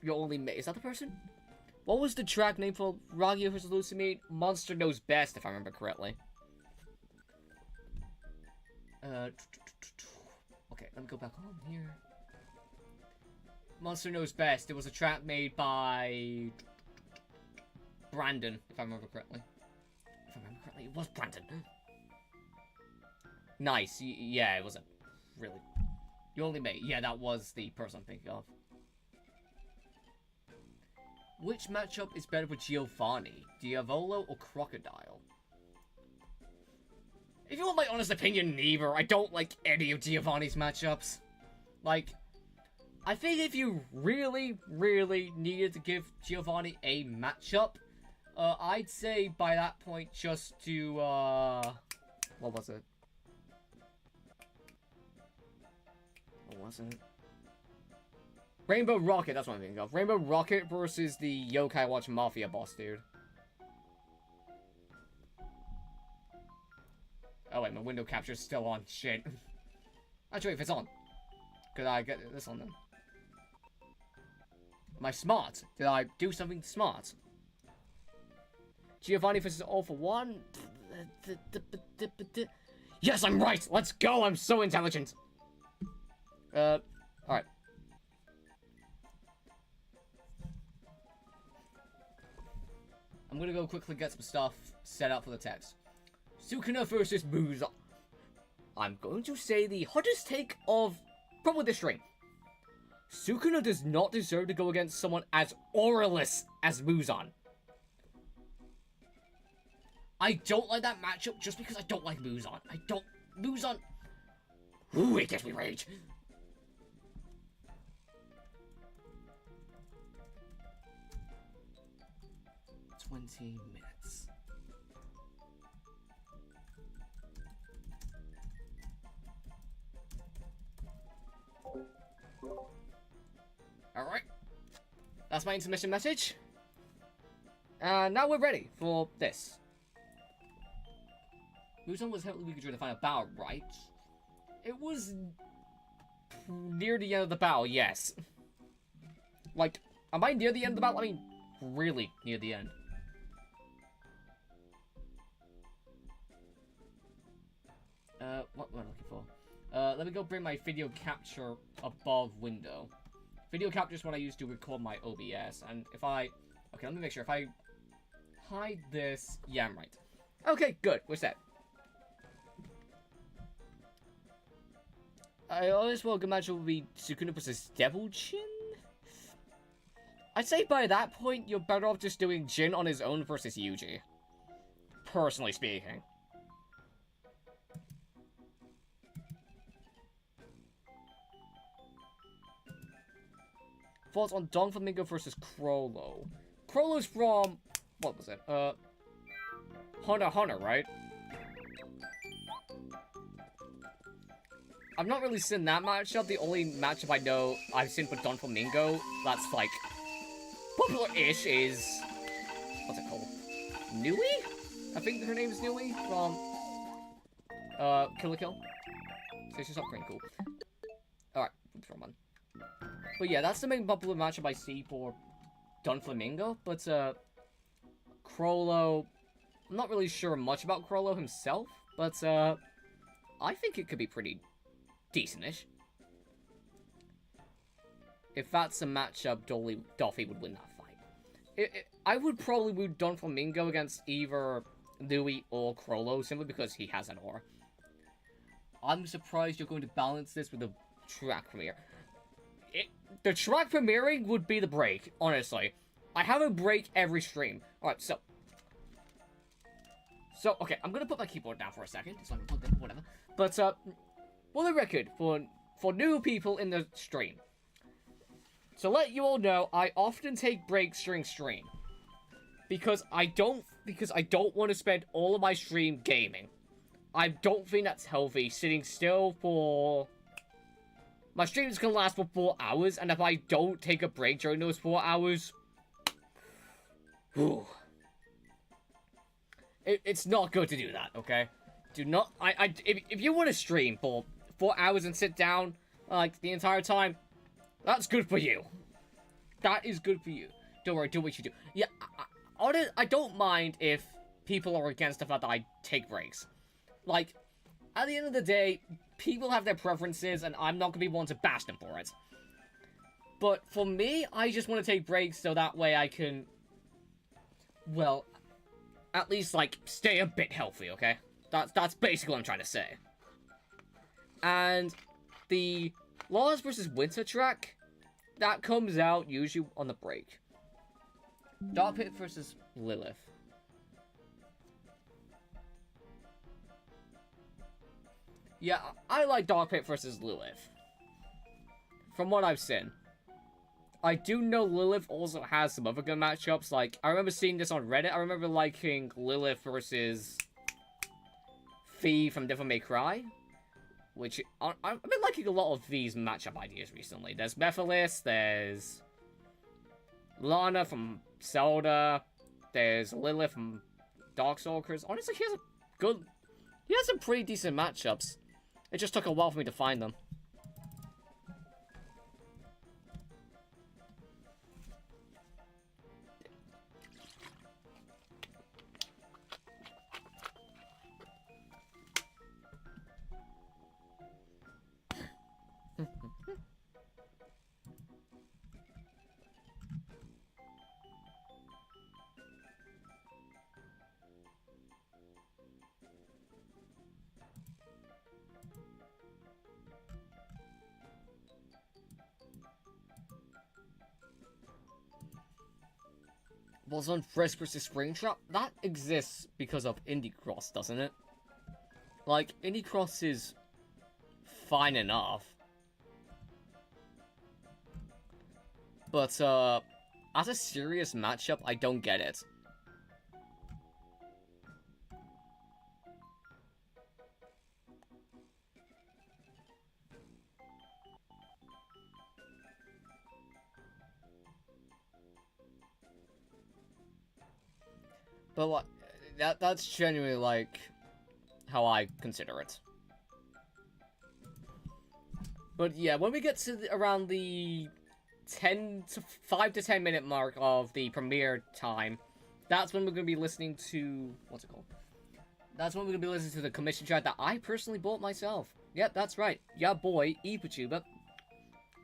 You're only mate. Is that the person? What was the track name for Ragyo vs. Lucimine? Monster Knows Best, if I remember correctly. Okay, let me go back on here. Monster Knows Best. It was a track made by Brandon, if I remember correctly. It was Brandon. Nice. Yeah, it wasn't really. You only mate. Yeah, that was the person I'm thinking of. Which matchup is better for Giovanni? Diavolo or Crocodile? If you want my honest opinion, neither. I don't like any of Giovanni's matchups. Like, I think if you really, really needed to give Giovanni a matchup, I'd say by that point just to, what was it? What was it? Rainbow Rocket, that's what I'm thinking of. Rainbow Rocket versus the Yokai Watch Mafia boss dude. Oh wait, my window capture's still on. Shit. Actually, if it's on. Could I get this on then? Am I smart? Did I do something smart? Giovanni versus All for One? Yes, I'm right! Let's go! I'm so intelligent! Alright. I'm gonna go quickly get some stuff set up for the text. Sukuna versus Muzan. I'm going to say the hottest take of probably the stream. Sukuna does not deserve to go against someone as auraless as Muzan. I don't like that matchup just because I don't like Muzan. Muzan... Ooh, it gets me rage. $20 minutes. Alright. That's my intermission message. And now we're ready for this. Muzan was heavily weaker during the final battle, right? It was near the end of the battle, yes. Like, am I near the end of the battle? I mean, really near the end. What am I looking for? Let me go bring my video capture above window. Video capture is what I use to record my OBS, and if I... Okay, let me make sure. If I hide this... Yeah, I'm right. Okay, good. We're set. I always will imagine will be Sukuna versus Devil Jin? I'd say by that point, you're better off just doing Jin on his own versus Yuji. Personally speaking. Thoughts on Don Flamingo versus Crollo. Crollo's from... What was it? Hunter x Hunter, right? I've not really seen that matchup. The only matchup I know I've seen for Don Flamingo that's, like, popular-ish is... What's it called? Nui? I think her name is Nui from... Kill la Kill. So she's not pretty cool. Alright, wrong one. But yeah, that's the main popular matchup I see for Don Flamingo. But, Crollo... I'm not really sure much about Crollo himself. But, I think it could be pretty... decent-ish. If that's a matchup, Dolphy would win that fight. I would probably move Don Flamingo against either Louis or Crollo, simply because he has an aura. I'm surprised you're going to balance this with a track premiere. The track premiering would be the break, honestly. I have a break every stream. Alright, so, okay, I'm gonna put my keyboard down for a second, so I can plug in, whatever. But, for the record, for new people in the stream, to let you all know, I often take breaks during stream. Because I don't want to spend all of my stream gaming. I don't think that's healthy, sitting still for... My stream is gonna last for 4 hours, and if I don't take a break during those 4 hours... Whew. It's not good to do that, okay? Do not... If you want to stream for 4 hours and sit down, like, the entire time, that's good for you. That is good for you. Don't worry, do what you do. Yeah, I don't mind if people are against the fact that I take breaks. Like, at the end of the day, people have their preferences, and I'm not going to be one to bash them for it. But for me, I just want to take breaks so that way I can, well, at least, like, stay a bit healthy, okay? That's basically what I'm trying to say. And the Lost vs. Winter track, that comes out usually on the break. Dark Pit versus Lilith. Yeah, I like Dark Pit versus Lilith. From what I've seen. I do know Lilith also has some other good matchups. Like, I remember seeing this on Reddit. I remember liking Lilith versus Fee from Devil May Cry. Which, I've been liking a lot of these matchup ideas recently. There's Mephiles, there's Lana from Zelda, there's Lilith from Darkstalkers. Honestly, he has some pretty decent matchups. It just took a while for me to find them. Was on Frisk vs. Springtrap? That exists because of Indie Cross, doesn't it? Like, Indie Cross is fine enough. But, as a serious matchup, I don't get it. But what, that's genuinely, like, how I consider it. But yeah, when we get to around the 5 to 10 minute mark of the premiere time, that's when we're going to be listening to, what's it called? That's when we're going to be listening to the commission track that I personally bought myself. Yep, that's right. Yeah, boy, ePachuba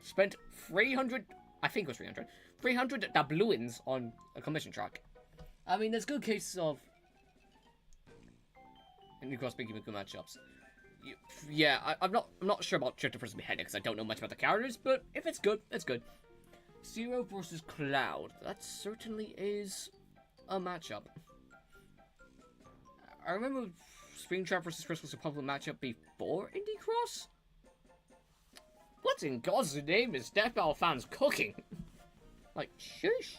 spent 300, I think it was 300 doubloons on a commission track. I mean, there's good cases of Indie Cross making good matchups. Yeah, I'm not sure about Drifter vs. Beheaded because I don't know much about the characters, but if it's good, it's good. Zero vs. Cloud. That certainly is a matchup. I remember Springtrap vs. Frisk was a popular matchup before Indie Cross? What in God's name is Death Battle fans cooking? Like, shush.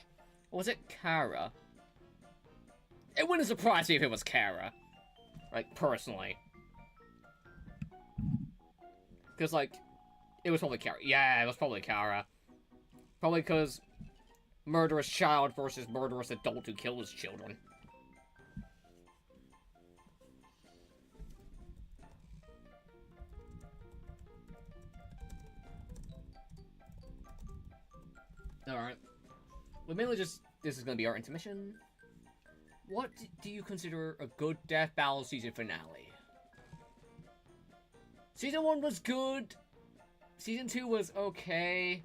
Or was it Kara? It wouldn't surprise me if it was Kara. Like, personally. Because, like, it was probably Kara. Yeah, it was probably Kara. Probably because murderous child versus murderous adult who kills children. Alright. Well, mainly just, this is going to be our intermission. What do you consider a good Death Battle season finale? Season 1 was good. Season 2 was okay.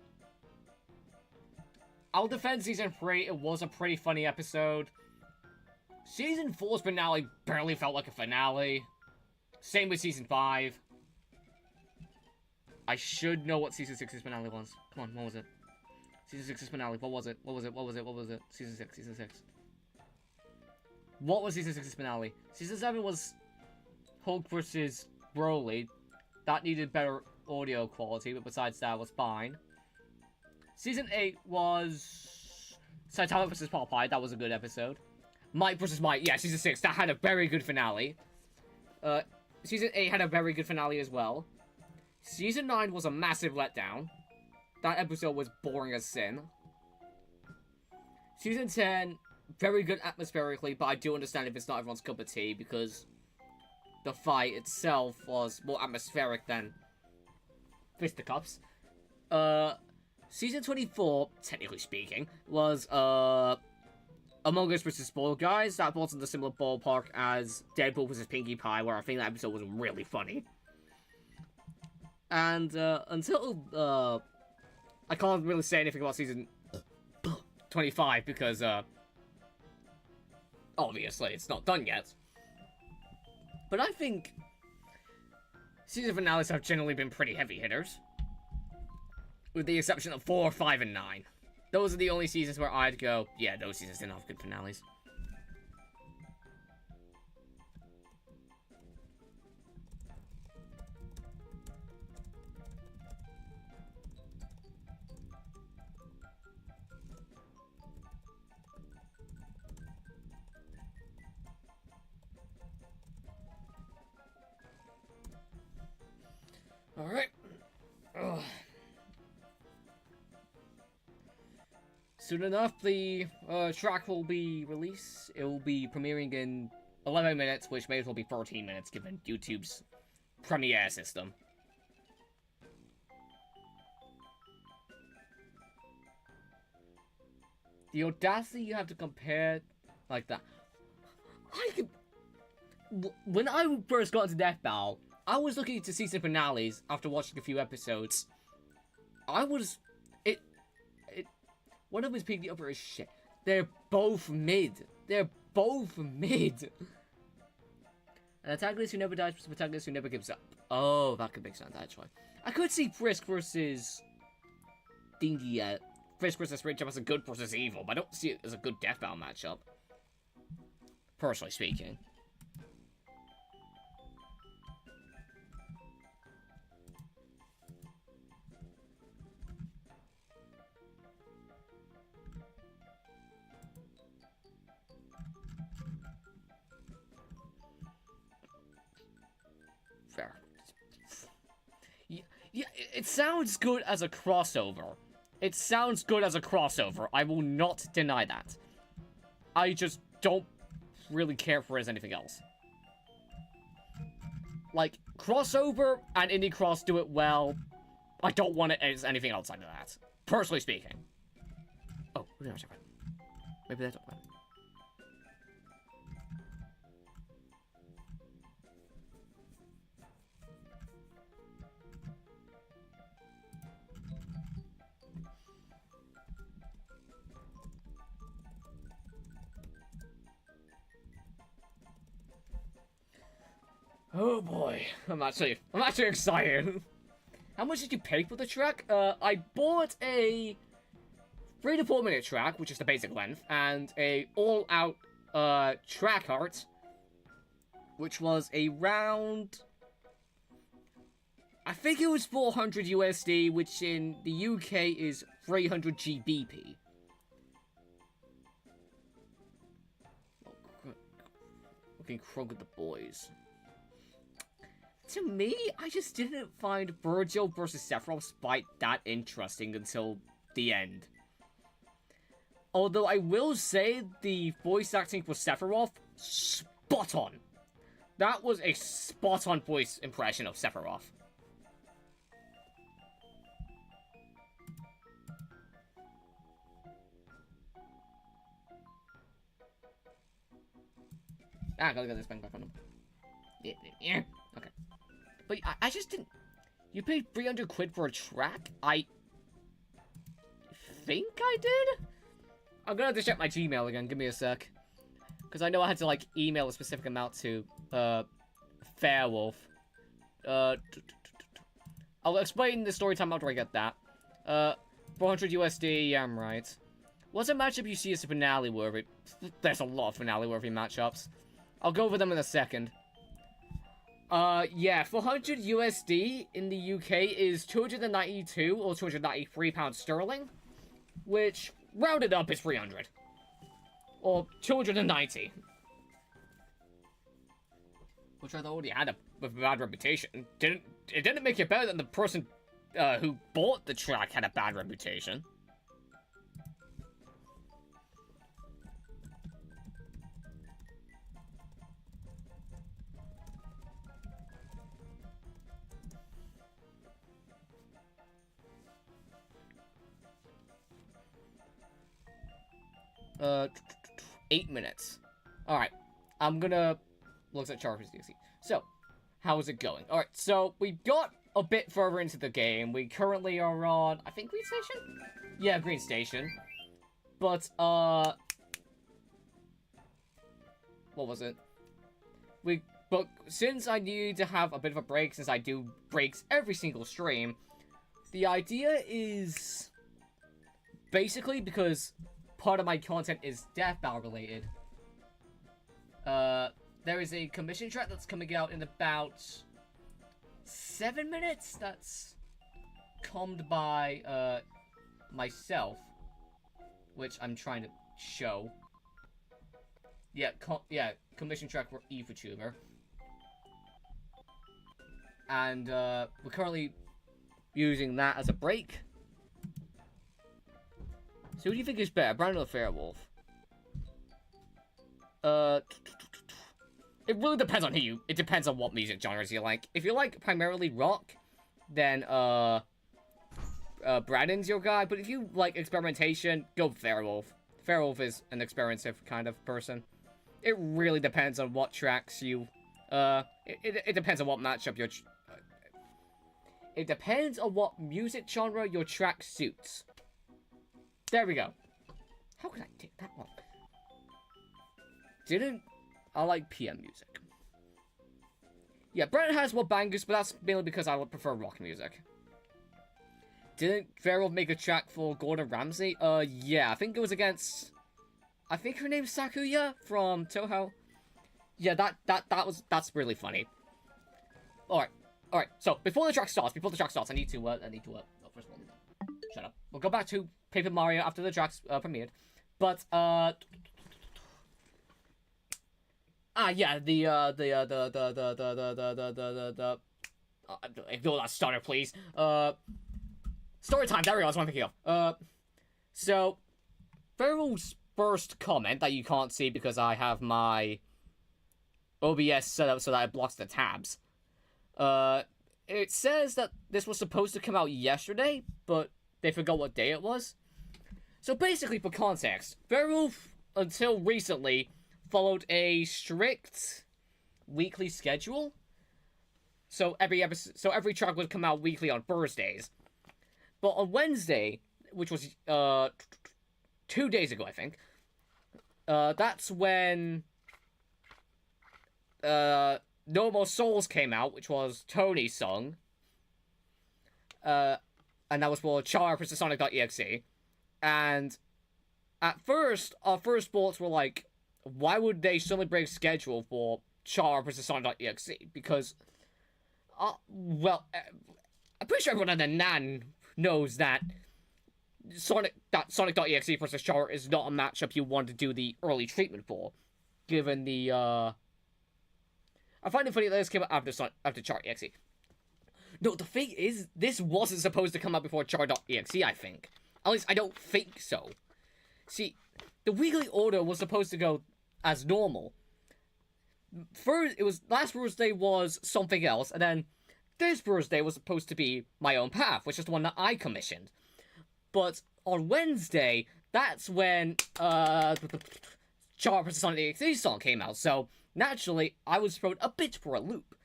I'll defend Season 3. It was a pretty funny episode. Season 4's finale barely felt like a finale. Same with Season 5. I should know what Season 6's finale was. Come on, what was it? Season 6's finale. What was it? What was it? What was it? What was it? Season 6. Season 6. What was Season 6's finale? Season 7 was Hulk versus Broly. That needed better audio quality, but besides that, was fine. Season 8 was Saitama versus Popeye. That was a good episode. Might versus Might. Yeah, Season 6. That had a very good finale. Season 8 had a very good finale as well. Season 9 was a massive letdown. That episode was boring as sin. Season 10, very good atmospherically, but I do understand if it's not everyone's cup of tea, because the fight itself was more atmospheric than fisticuffs. Season 24, technically speaking, was Among Us vs. Spoiled Guys. That falls in the similar ballpark as Deadpool vs. Pinkie Pie, where I think that episode was really funny. And until I can't really say anything about season 25 because obviously it's not done yet. But I think season finales have generally been pretty heavy hitters, with the exception of 4, 5, and 9. Those are the only seasons where I'd go, yeah, those seasons didn't have good finales. Alright. Soon enough, the track will be released. It will be premiering in 11 minutes, which may as well be 13 minutes given YouTube's premiere system. The audacity you have to compare like that. When I first got into Death Battle, I was looking into season finales after watching a few episodes. One of them is picking the upper as shit. They're both mid. They're both mid. An antagonist who never dies versus a protagonist who never gives up. Oh, that could make sense, actually. I could see Frisk versus Dingy, Frisk versus Rachel as a good versus evil, but I don't see it as a good Death Battle matchup. Personally speaking. Fair. Yeah, it sounds good as a crossover. It sounds good as a crossover. I will not deny that. I just don't really care for it as anything else. Like, crossover and indie cross do it well. I don't want it as anything outside of that. Personally speaking. Oh, maybe that's not bad. Oh boy, I'm actually excited. How much did you pay for the track? I bought a 3 to 4 minute track, which is the basic length, and a all-out track art, which was around, I think it was 400 USD, which in the UK is 300 GBP. looking crunk with the boys. To me, I just didn't find Virgil versus Sephiroth's fight that interesting until the end. Although I will say the voice acting for Sephiroth, spot on. That was a spot on voice impression of Sephiroth. I gotta get this thing back on him. Yeah. Okay. But I just didn't... You paid 300 quid for a track? I think I did? I'm gonna have to check my Gmail again. Give me a sec. Because I know I had to, like, email a specific amount to, Fairwolf. I'll explain the story time after I get that. 400 USD, yeah, I'm right. What's a matchup you see as finale worthy? There's a lot of finale worthy matchups. I'll go over them in a second. Yeah, 400 USD in the UK is 292 or 293 pounds sterling, which, rounded up, is 300. Or 290. Which I already had a bad reputation. It didn't make it better than the person who bought the track had a bad reputation. Uh, 8 minutes. Alright, I'm gonna look at Chargers DXC. So, how is it going? Alright, so we got a bit further into the game. We currently are on, I think, Green Station? Yeah, Green Station. But, what was it? But since I need to have a bit of a break, since I do breaks every single stream, the idea is basically because part of my content is Death Battle related. There is a commission track that's coming out in about 7 minutes. That's commed by myself, which I'm trying to show. Yeah, commission track for eVTuber. And we're currently using that as a break. So who do you think is better, Brandon or Fairwolf? It really depends on it depends on what music genres you like. If you like primarily rock, then, Brandon's your guy. But if you like experimentation, go with Fairwolf. Fairwolf is an experimentative kind of person. It really depends on what tracks you, it depends on what matchup your, it depends on what music genre your track suits. There we go. How could I take that one? I like PM music. Yeah, Brent has more bangers, but that's mainly because I would prefer rock music. Didn't Farrell make a track for Gordon Ramsay? Yeah, I think it was against... I think her name's Sakuya from Toho. Yeah, that's really funny. Alright, so before the track starts, I need to, oh, first of all, shut up. We'll go back to Paper Mario after the tracks premiered. But, yeah, ignore that stutter, please. Story time, there we go, that's what I'm thinking of. So, Farrell's first comment that you can't see because I have my OBS set up so that it blocks the tabs. It says that this was supposed to come out yesterday, but they forgot what day it was. So basically, for context, Farrell, until recently, followed a strict weekly schedule. So every track would come out weekly on Thursdays. But on Wednesday, which was 2 days ago, I think, that's when No More Souls came out, which was Tony's song. And that was for Char vs. Sonic.exe. And at first, our first thoughts were like, why would they suddenly break schedule for Char vs. Sonic.exe? Because, well, I'm pretty sure everyone at the NAN knows that Sonic.exe versus Char is not a matchup you want to do the early treatment for, given the I find it funny that this came out after Chart.exe. No, the thing is, this wasn't supposed to come out before Chart.exe, I think. At least, I don't think so. See, the weekly order was supposed to go as normal. First, it was last Thursday was something else, and then this Thursday was supposed to be My Own Path, which is the one that I commissioned. But on Wednesday, that's when Chart vs. Sonic.exe song came out, so naturally, I was thrown a bit for a loop.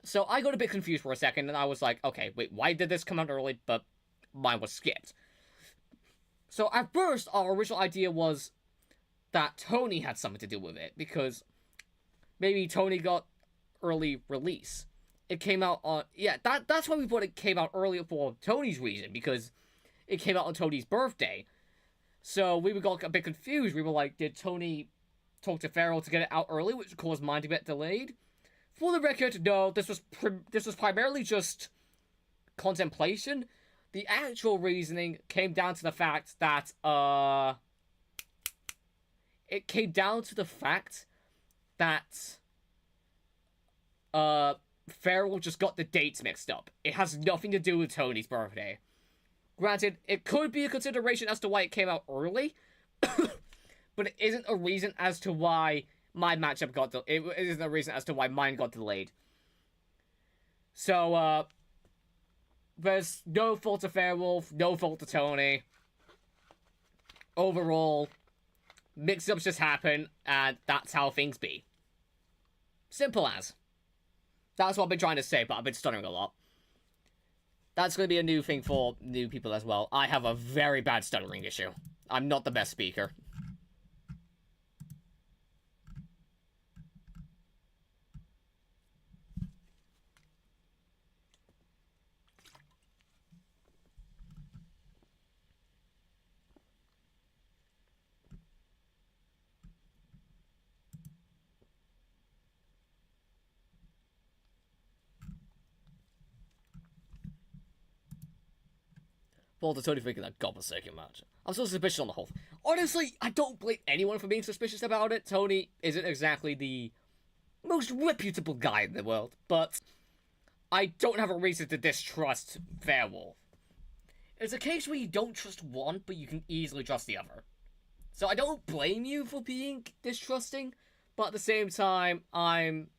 So I got a bit confused for a second, and I was like, okay, wait, why did this come out early, but mine was skipped? So at first, our original idea was that Tony had something to do with it, because maybe Tony got early release. It came out on... Yeah, that's why we thought it came out early for Tony's reason, because it came out on Tony's birthday. So we got a bit confused. We were like, did Tony talk to Farrell to get it out early, which caused mine to get delayed? For the record, no, this was primarily just contemplation. The actual reasoning came down to the fact that, it came down to the fact that, Farrell just got the dates mixed up. It has nothing to do with Tony's birthday. Granted, it could be a consideration as to why it came out early, but it isn't a reason as to why my matchup got it isn't a reason as to why mine got delayed. So, there's no fault to Fairwolf, no fault to Tony. Overall, mix-ups just happen, and that's how things be. Simple as. That's what I've been trying to say, but I've been stuttering a lot. That's going to be a new thing for new people as well. I have a very bad stuttering issue. I'm not the best speaker. Fault to Tony thinking that godforsaken match. I'm so suspicious on the whole. Honestly, I don't blame anyone for being suspicious about it. Tony isn't exactly the most reputable guy in the world, but I don't have a reason to distrust Fairwolf. It's a case where you don't trust one, but you can easily trust the other. So I don't blame you for being distrusting, but at the same time, I'm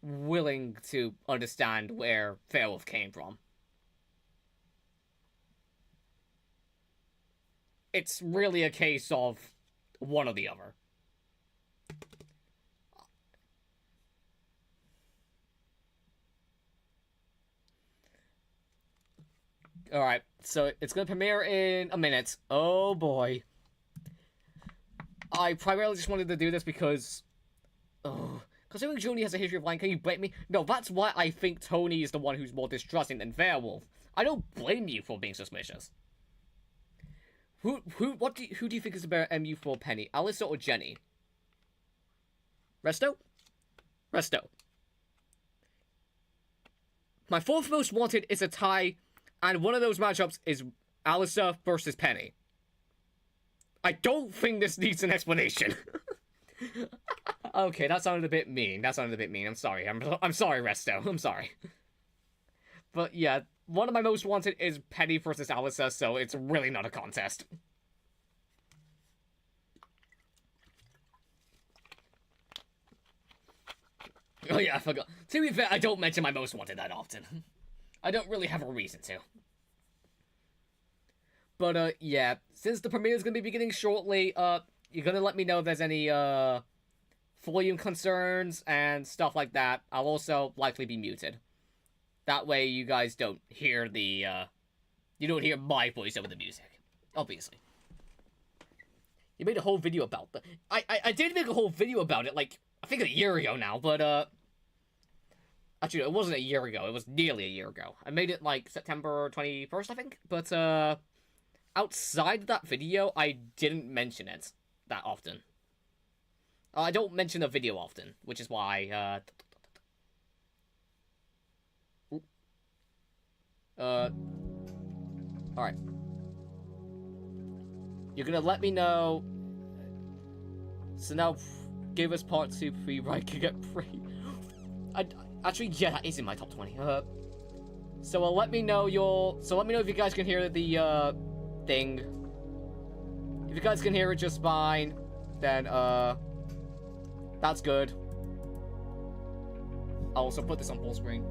willing to understand where Fairwolf came from. It's really a case of one or the other. Alright, so it's gonna premiere in a minute. Oh boy. I primarily just wanted to do this because... considering Joni has a history of lying, can you blame me? No, that's why I think Tony is the one who's more distrusting than Fairwolf. I don't blame you for being suspicious. Who do you think is a better MU for Penny? Alyssa or Jenny? Resto? Resto. My fourth most wanted is a tie, and one of those matchups is Alyssa versus Penny. I don't think this needs an explanation. Okay, that sounded a bit mean. I'm sorry. I'm sorry, Resto. I'm sorry. But yeah, one of my most wanted is Penny versus Alyssa, so it's really not a contest. Oh yeah, I forgot. To be fair, I don't mention my most wanted that often. I don't really have a reason to. But, yeah, since the premiere is going to be beginning shortly, you're going to let me know if there's any, volume concerns and stuff like that. I'll also likely be muted. That way you guys don't hear the, you don't hear my voice over the music. Obviously. You made a whole video about the... I did make a whole video about it, like, I think a year ago now, but, actually, it wasn't a year ago. It was nearly a year ago. I made it, like, September 21st, I think. But, outside of that video, I didn't mention it that often. I don't mention the video often, which is why, alright. You're gonna let me know. So now, give us part 2 free, right? Can get free. Actually, yeah, that is in my top 20. So let me know if you guys can hear the thing. If you guys can hear it just fine, then that's good. I'll also put this on full screen.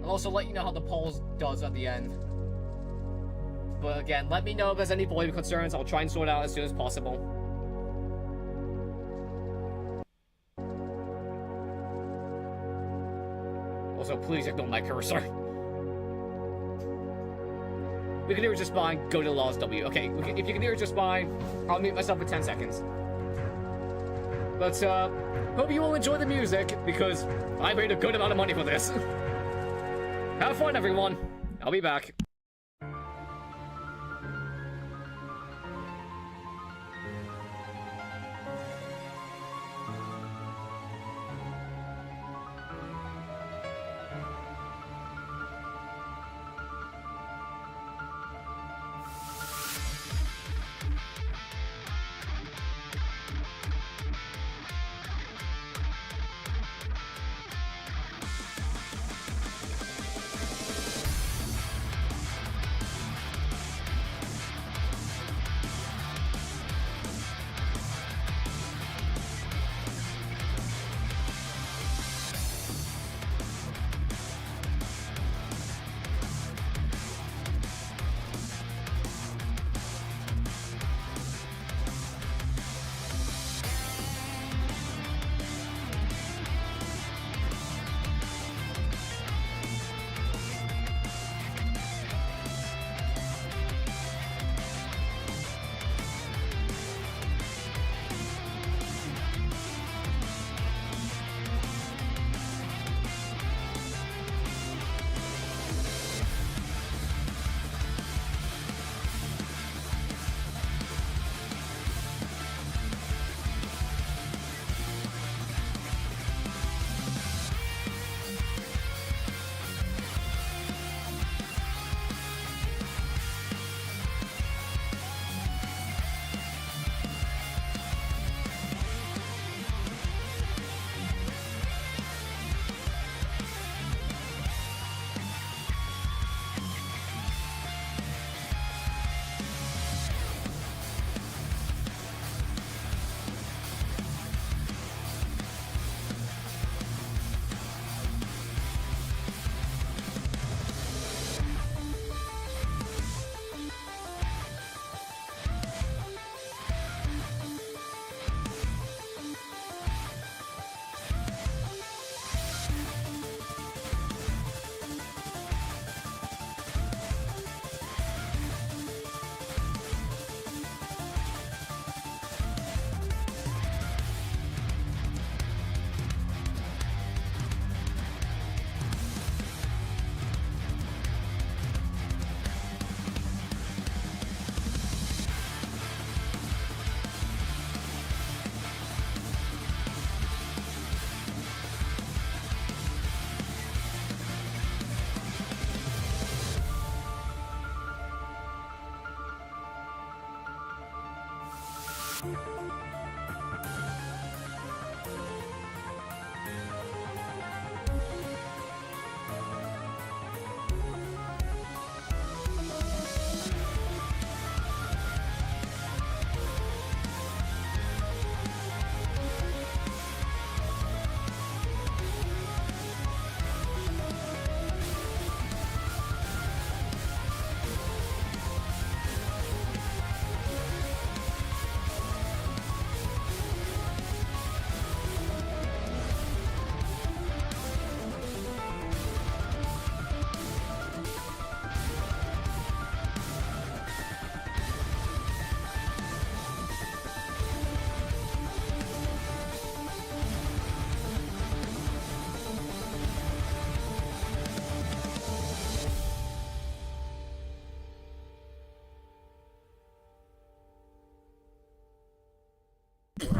I'll also let you know how the polls does at the end. But again, let me know if there's any volume concerns. I'll try and sort it out as soon as possible. Also, please ignore my cursor. We can hear it just fine. Go to Laws W. Okay, if you can hear it just fine, I'll mute myself for 10 seconds. But, hope you all enjoy the music, because I paid a good amount of money for this. Have fun, everyone. I'll be back.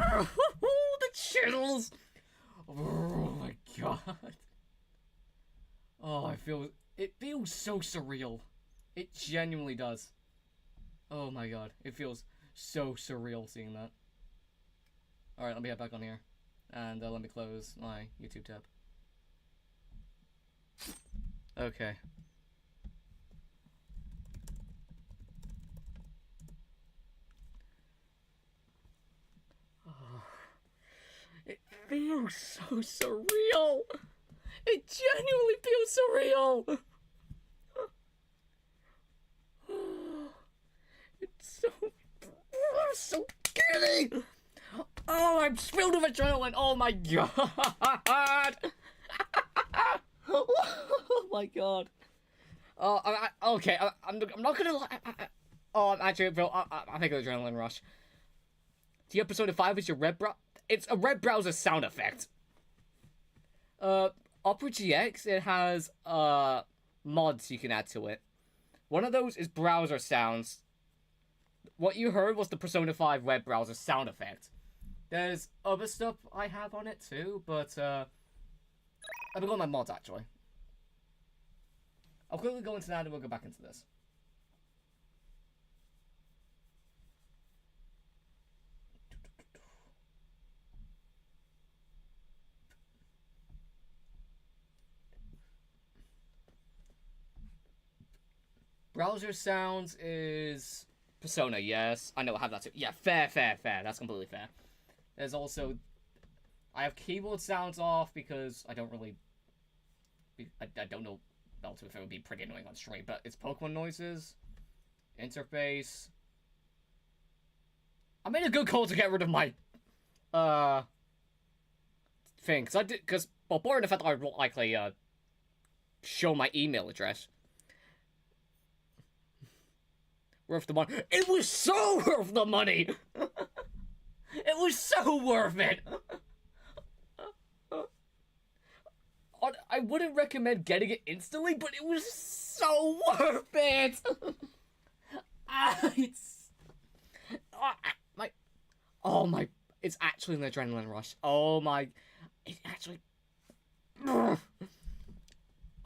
The chills! Oh my god. Oh, it feels so surreal. It genuinely does. Oh my god, it feels so surreal seeing that. Alright, let me head back on here. And let me close my YouTube tab. Okay. It feels so surreal. It genuinely feels surreal. It's so giddy. Oh, I'm filled with adrenaline. Oh my god. Oh my god. Okay. I'm not gonna. I'm actually, bro. I think adrenaline rush. The Persona 5 is your red brow. It's a red browser sound effect. Opera GX, it has mods you can add to it. One of those is browser sounds. What you heard was the Persona 5 web browser sound effect. There's other stuff I have on it too, but I've got my mods actually. I'll quickly go into that and we'll go back into this. Browser sounds is Persona, yes. I know I have that too. Yeah, fair. That's completely fair. There's also... I have keyboard sounds off because I don't really... I don't know if it would be pretty annoying on stream, but it's Pokemon noises, interface. I made a good call to get rid of my thing, because well, born the fact that I would likely show my email address. Worth the money. It was so worth the money. It was so worth it. I wouldn't recommend getting it instantly, but it was so worth it. It's actually an adrenaline rush. Oh my, it actually. I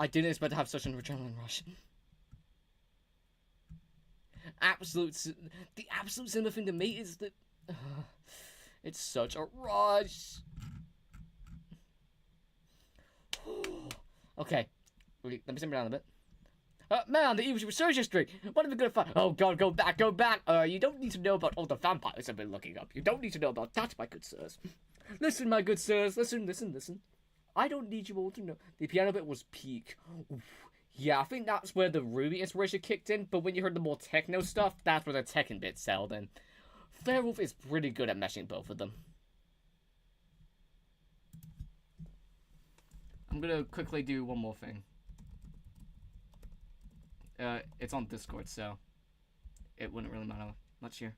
didn't expect to have such an adrenaline rush. The absolute similar thing to me is that it's such a rush. Okay, let me simmer down a bit. Man, the evil research history. What have we gonna find? Oh god, go back. You don't need to know about all the vampires I've been looking up. You don't need to know about that, my good sirs. Listen, my good sirs. Listen. I don't need you all to know. The piano bit was peak. Oof. Yeah, I think that's where the Ruby inspiration kicked in, but when you heard the more techno stuff, that's where the Tekken bit settled in. Fairwolf is pretty good at meshing both of them. I'm gonna quickly do one more thing. It's on Discord, so it wouldn't really matter much here.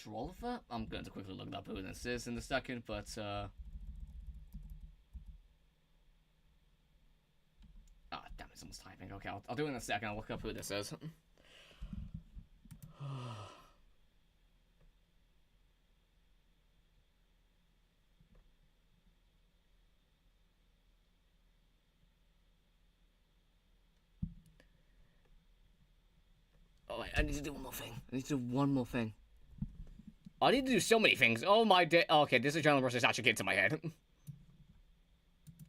Drolva? I'm going to quickly look up who this is in a second, but ah, damn it, someone's typing. Okay, I'll do it in a second. I'll look up who this is. Oh, wait, I need to do one more thing. I need to do so many things. Oh my day. Okay, this adrenaline rush is actually getting to my head.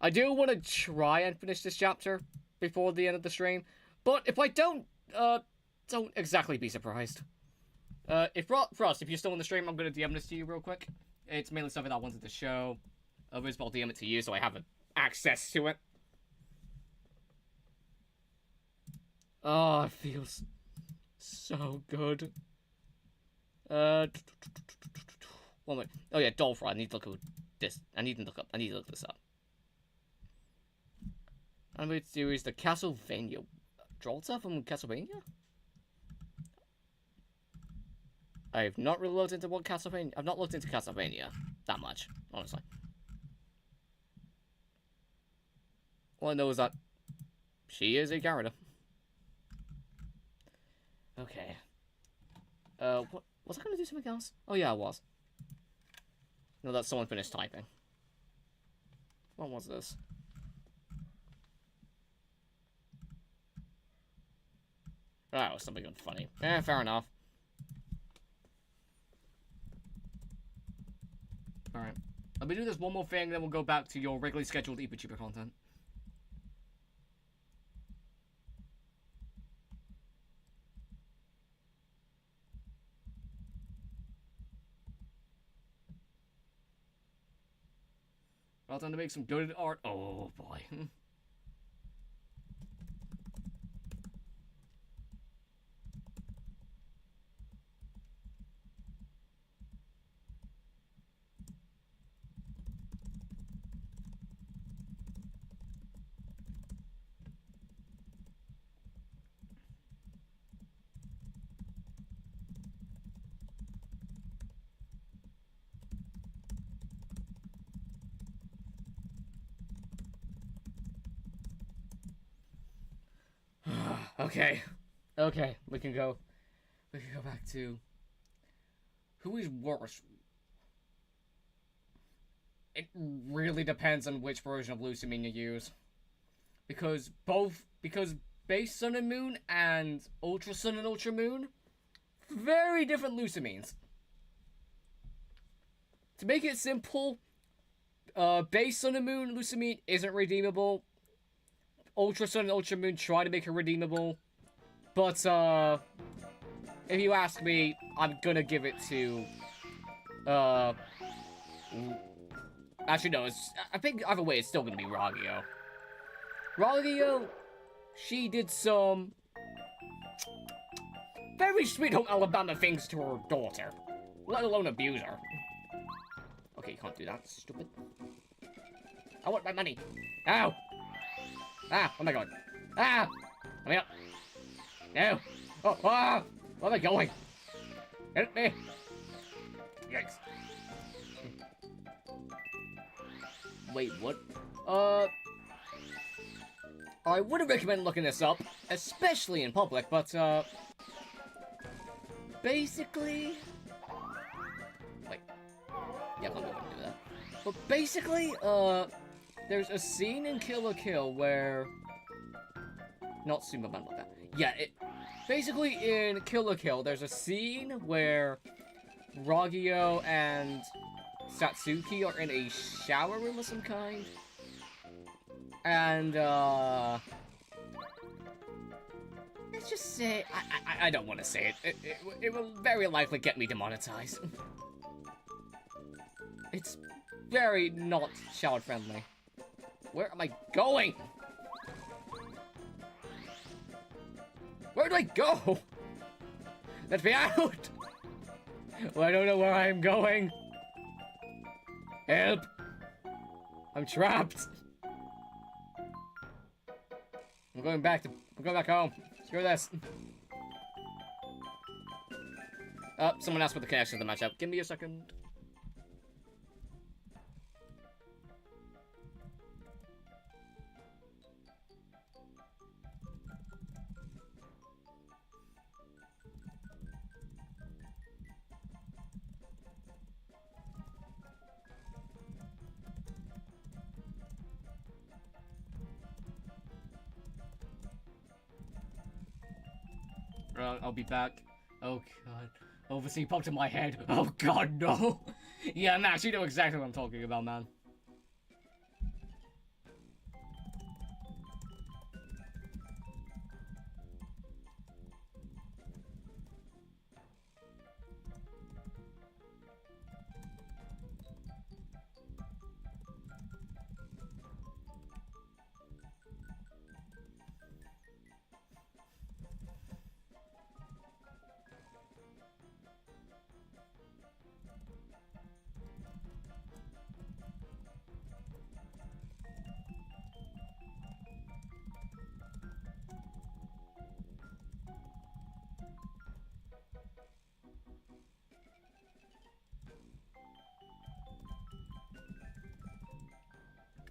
I do want to try and finish this chapter before the end of the stream, but if I don't exactly be surprised. Frost, if you're still in the stream, I'm gonna DM this to you real quick. It's mainly something I wanted to show. Otherwise, I'll DM it to you so I have access to it. Oh, it feels so good. One minute. Oh yeah, Dolphin. I need to look at this. I need to look this up. Animated series, the Castlevania. Drolta from Castlevania? I've not really looked into I've not looked into Castlevania that much, honestly. All I know is that she is a character. Okay. What was I gonna do something else? Oh yeah, I was. No, that's someone finished typing. What was this? Oh, something funny. Fair enough. Alright. Let me do this one more thing, then we'll go back to your regularly scheduled Epa content. Well, time to make some good art. Oh, boy. Okay. Okay, we can go back to... Who is worse? It really depends on which version of Lucamine you use. Because Base Sun and Moon and Ultra Sun and Ultra Moon, very different Lucamines. To make it simple, Base Sun and Moon Lucamine isn't redeemable. Ultra Sun and Ultra Moon try to make it redeemable. But, if you ask me, I'm gonna give it to, actually, no, I think either way, it's still gonna be Ragio. Ragio, she did some very sweet home Alabama things to her daughter, let alone abuse her. Okay, you can't do that, stupid. I want my money. Ow! Ah, where am I going? Ah! Let me up. No! Oh, ah! Where am I going? Help me! Yikes. Wait, what? I wouldn't recommend looking this up, especially in public, but, basically... Wait. Yeah, I'm not gonna do that. But basically, there's a scene in Kill la Kill where... Not Superman like that. Yeah, basically in Kill la Kill, there's a scene where Ragio and Satsuki are in a shower room of some kind. And, let's just say, I don't want to say it. It will very likely get me demonetized. It's very not child friendly. Where am I going? Where do I go? Let me out! Well, I don't know where I am going. Help! I'm trapped. I'm going back home. Screw this. Someone asked what the connection to the matchup. Give me a second. I'll be back. Oh god. Oversea popped in my head. Oh god, no! Yeah, Max, you know exactly what I'm talking about, man.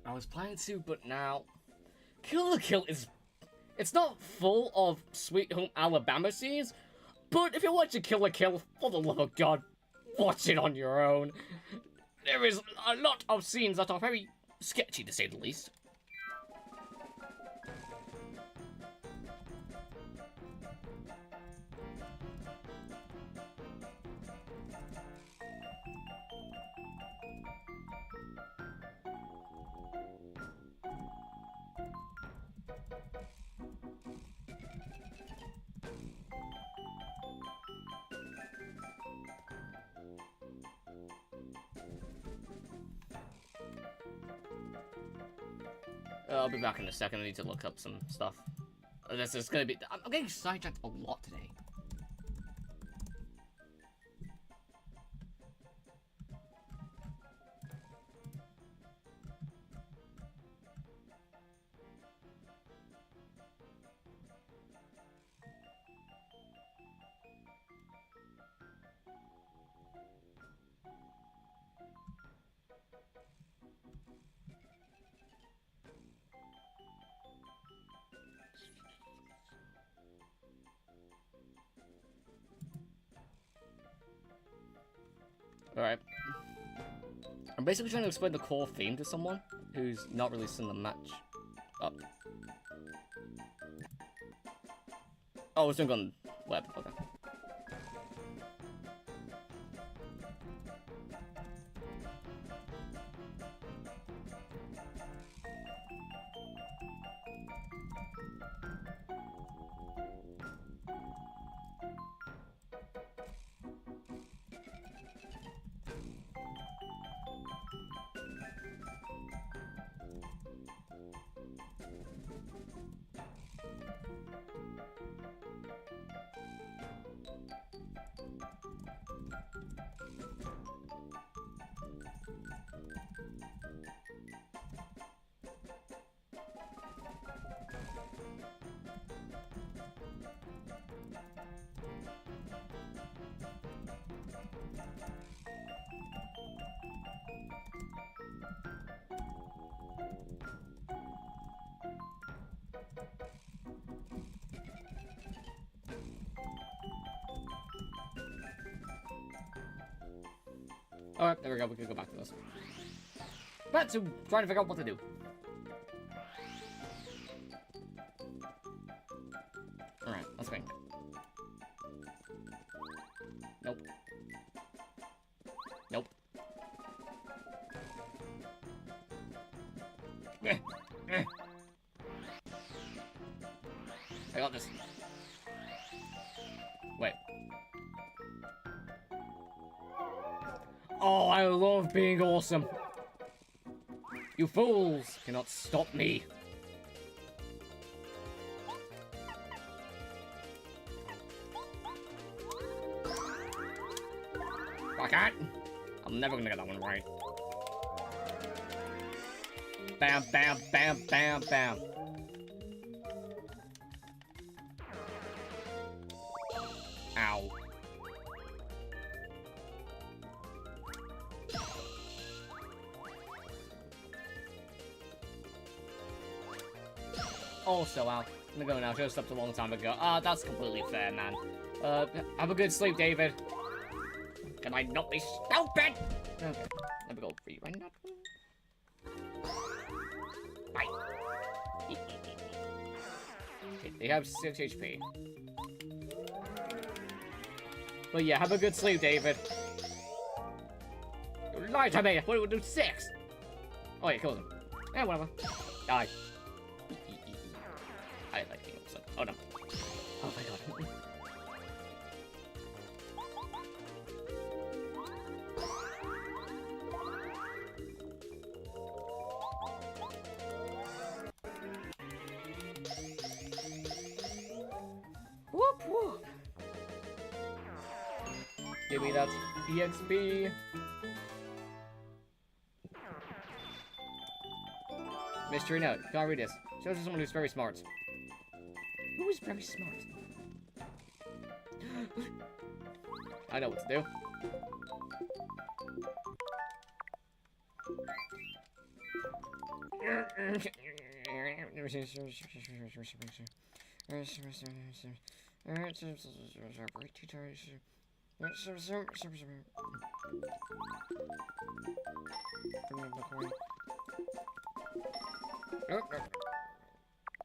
I was planning to, but now... Kill la Kill is... It's not full of Sweet Home Alabama scenes, but if you're watching Kill la Kill, for the love of God, watch it on your own. There is a lot of scenes that are very sketchy, to say the least. I'll be back in a second. I need to look up some stuff. This is gonna be. I'm getting sidetracked a lot today. Alright. I'm basically trying to explain the core theme to someone who's not really seen the match up. Oh, it's doing on web. Okay. Alright, there we go. We can go back to this. Back to trying to figure out what to do. Alright, let's think. Nope. Nope. I got this. Wait. Oh, I love being awesome. You fools cannot stop me. I can't. I'm never gonna get that one right. Bam, bam, bam, bam, bam. Ow. Also, I'm gonna go now. Should have stopped a long time ago. Ah, that's completely fair, man. Have a good sleep, David. Can I not be stupid? Okay, let me go free right now. Bye. Okay, they have 6 HP. But yeah, have a good sleep, David. You lied to me. What would do 6? Oh, yeah, kill them. Yeah, whatever. Die. I like being awesome. Oh no. Oh my god. Whoop whoop. Give me that EXP. Mystery note. Can't read this. Shows us someone who's very smart. Who is very smart? I know what to do.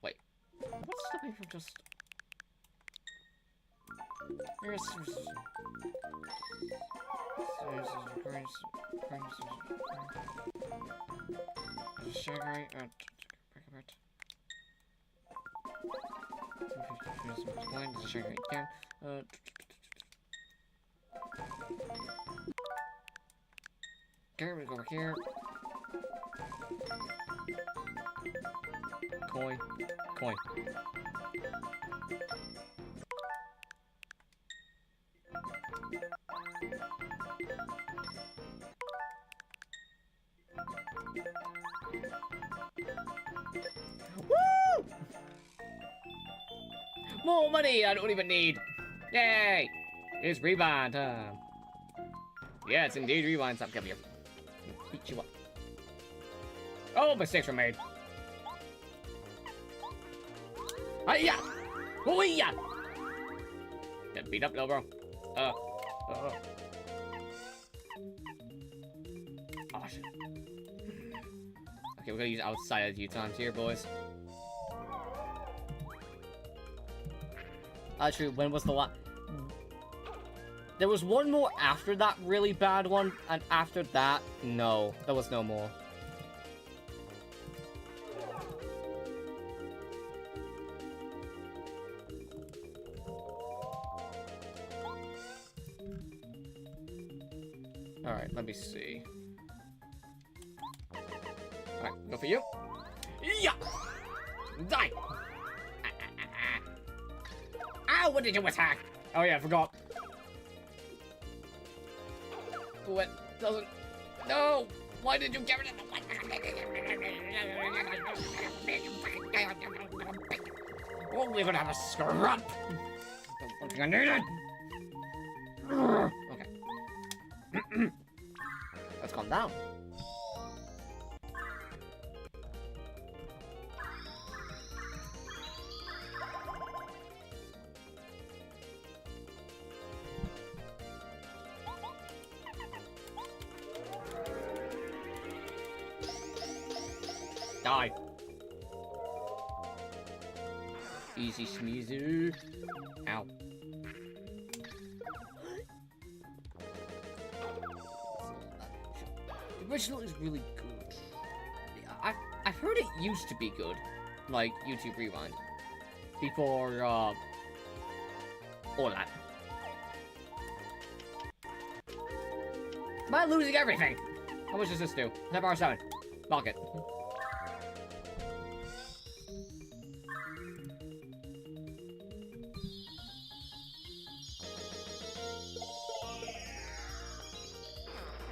Wait. What's stopping from just... Okay, we go over here. Coin. Coin. Woo! More money I don't even need. Yay! It's rewind time. Yeah, it's indeed rewind time. Come here. Beat you up. Oh, mistakes were made. Hiya! Oh, yeah! Get beat up, little bro. Oh, shit. Okay, we're gonna use outside U-turns here, boys. Actually, when was the last? There was one more after that really bad one, and after that, no. There was no more. Alright, let me see. Alright, go for you. Yeah! Die! Ow, what did you attack? Oh yeah, I forgot. What doesn't... No! Why did you get rid of the... Oh, we're gonna have a scrap! I need it! Okay. Let's calm down. Die. Easy sneezer. Ow. The original is really good. I've heard it used to be good, like YouTube Rewind, before all that. Am I losing everything? How much does this do? 7 Lock it.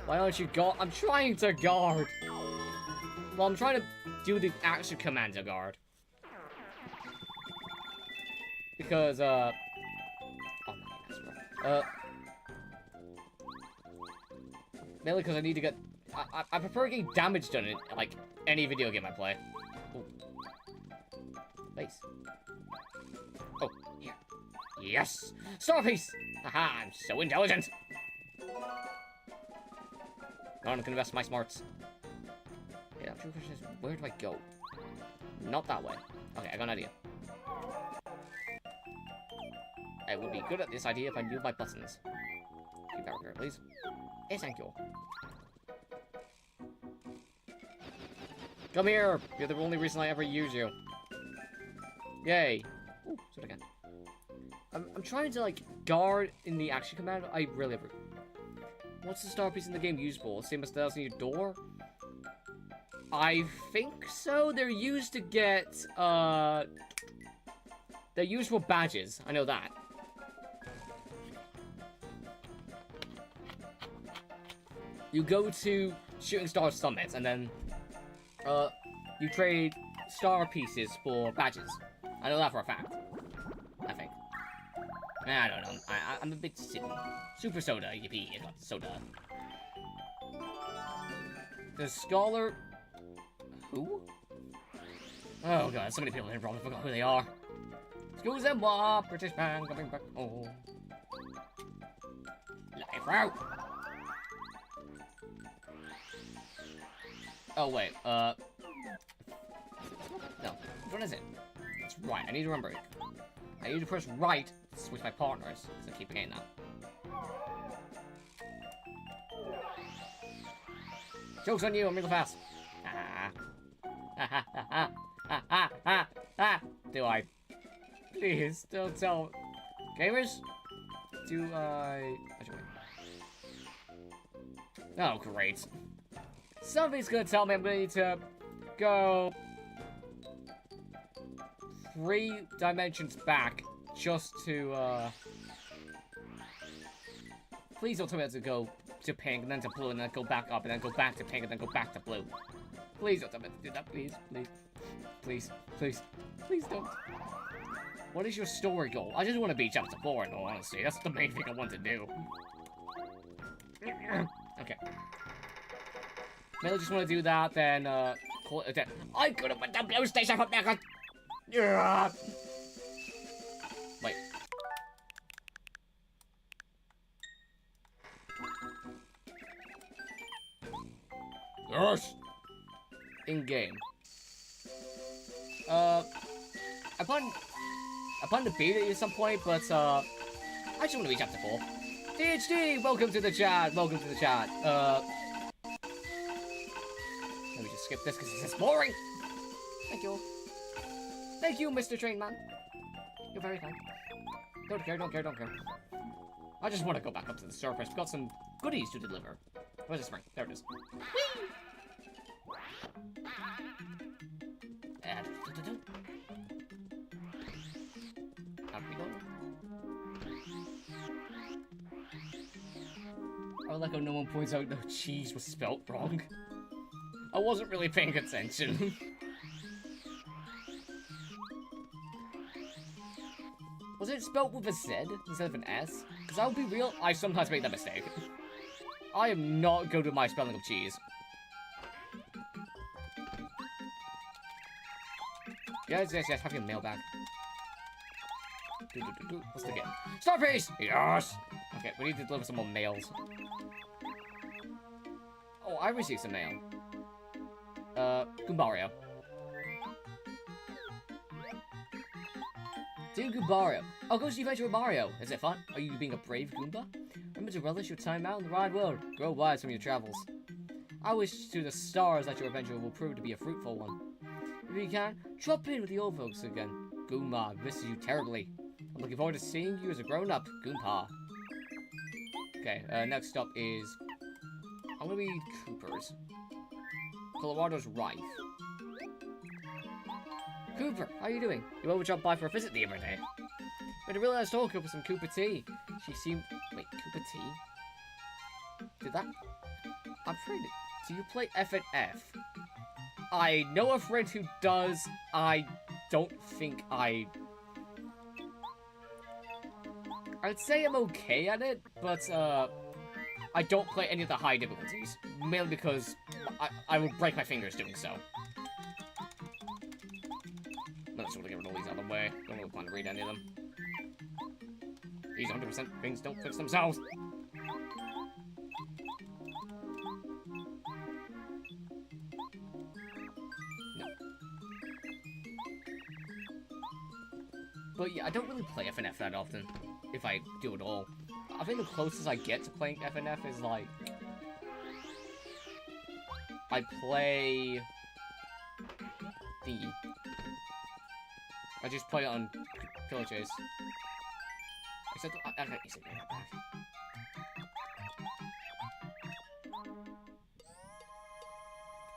Why don't you guard? I'm trying to guard. Well, I'm trying to do the action command to guard. Because, oh my goodness, mainly because I need to get... I prefer getting damage done in, like, any video game I play. Ooh. Nice. Oh, here. Yes! Star piece! Haha, I'm so intelligent! No one can invest my smarts. Yeah, the true question is, where do I go? Not that way. Okay, I got an idea. I would be good at this idea if I knew my buttons. Keep that here, please. Yes, thank you. Come here! You're the only reason I ever use you. Yay. Ooh, so again. I'm trying to, like, guard in the action command. I really ever... What's the star piece in the game used for? Same as the in your door? I think so. They're used to get, they're used for badges. I know that. You go to Shooting Star Summits, and then, you trade star pieces for badges. I know that for a fact. I think. I don't know. I'm a bit silly. Super soda, yippee, I got soda. The scholar... Who? Oh god, so many people here probably forgot who they are. Excuse them, moi, British man coming back home. Life out! Oh wait, no. Which one is it? It's right, I need to remember it. I need to press right to switch my partners, so keep forgetting that. Joke's on you, I'm really fast. Do I? Please, don't tell. Gamers? Do I... Actually, wait. Oh, great. Somebody's gonna tell me I'm gonna need to go... 3 dimensions back just to, Please don't tell me I have to go to pink, and then to blue, and then go back up, and then go back to pink, and then go back to blue. Please don't tell me to do that, please, please. Please, please, please don't. What is your story goal? I just want to beat chapter 4, in all honesty. That's the main thing I want to do. Okay. Maybe I just want to do that, then, call it a day. I could have put the blue station from there. Wait. Yes! In-game. I plan to beat it at some point, but, I just want to reach chapter 4. DHD, welcome to the chat, welcome to the chat. Let me just skip this because it's just boring. Thank you. Thank you, Mr. Train Man. You're very kind. Don't care, don't care, don't care. I just want to go back up to the surface. We've got some goodies to deliver. Where's the spring? There it is. Whee! Out we go. I like how no one points out no cheese was spelt wrong. I wasn't really paying attention. Was it spelt with a Z instead of an S? Because I'll be real, I sometimes make that mistake. I am not good with my spelling of cheese. Yes, yes, yes, have your mail back. What's the game? Starpiece! Yes! Okay, we need to deliver some more mails. Oh, I received some mail. Goombario. Dear Goombario. I'll go see the adventure with Mario. Is it fun? Are you being a brave Goomba? Remember to relish your time out in the wide world. Grow wise from your travels. I wish to the stars that your adventure will prove to be a fruitful one. If you can, drop in with the old folks again. Goomba misses you terribly. I'm looking forward to seeing you as a grown-up, Goomba. Okay, next up is... I'm gonna read Cooper's. Colorado's Rife. Cooper, how are you doing? You ever dropped by for a visit the other day? But I realized I talking with some Cooper tea. She seemed... Wait, Cooper tea? Did that... I'm afraid... Do you play F and F? I know a friend who does. I don't think I'd say I'm okay at it, but, I don't play any of the high difficulties. Mainly because I will break my fingers doing so. I just want to get rid of all these out of the way. Don't really plan to read any of them. These 100% things don't fix themselves. No. But yeah, I don't really play FNF that often, if I do at all. I think the closest I get to playing FNF is like... I play... I just play it on Killer Chase. Except I got easily bring it back.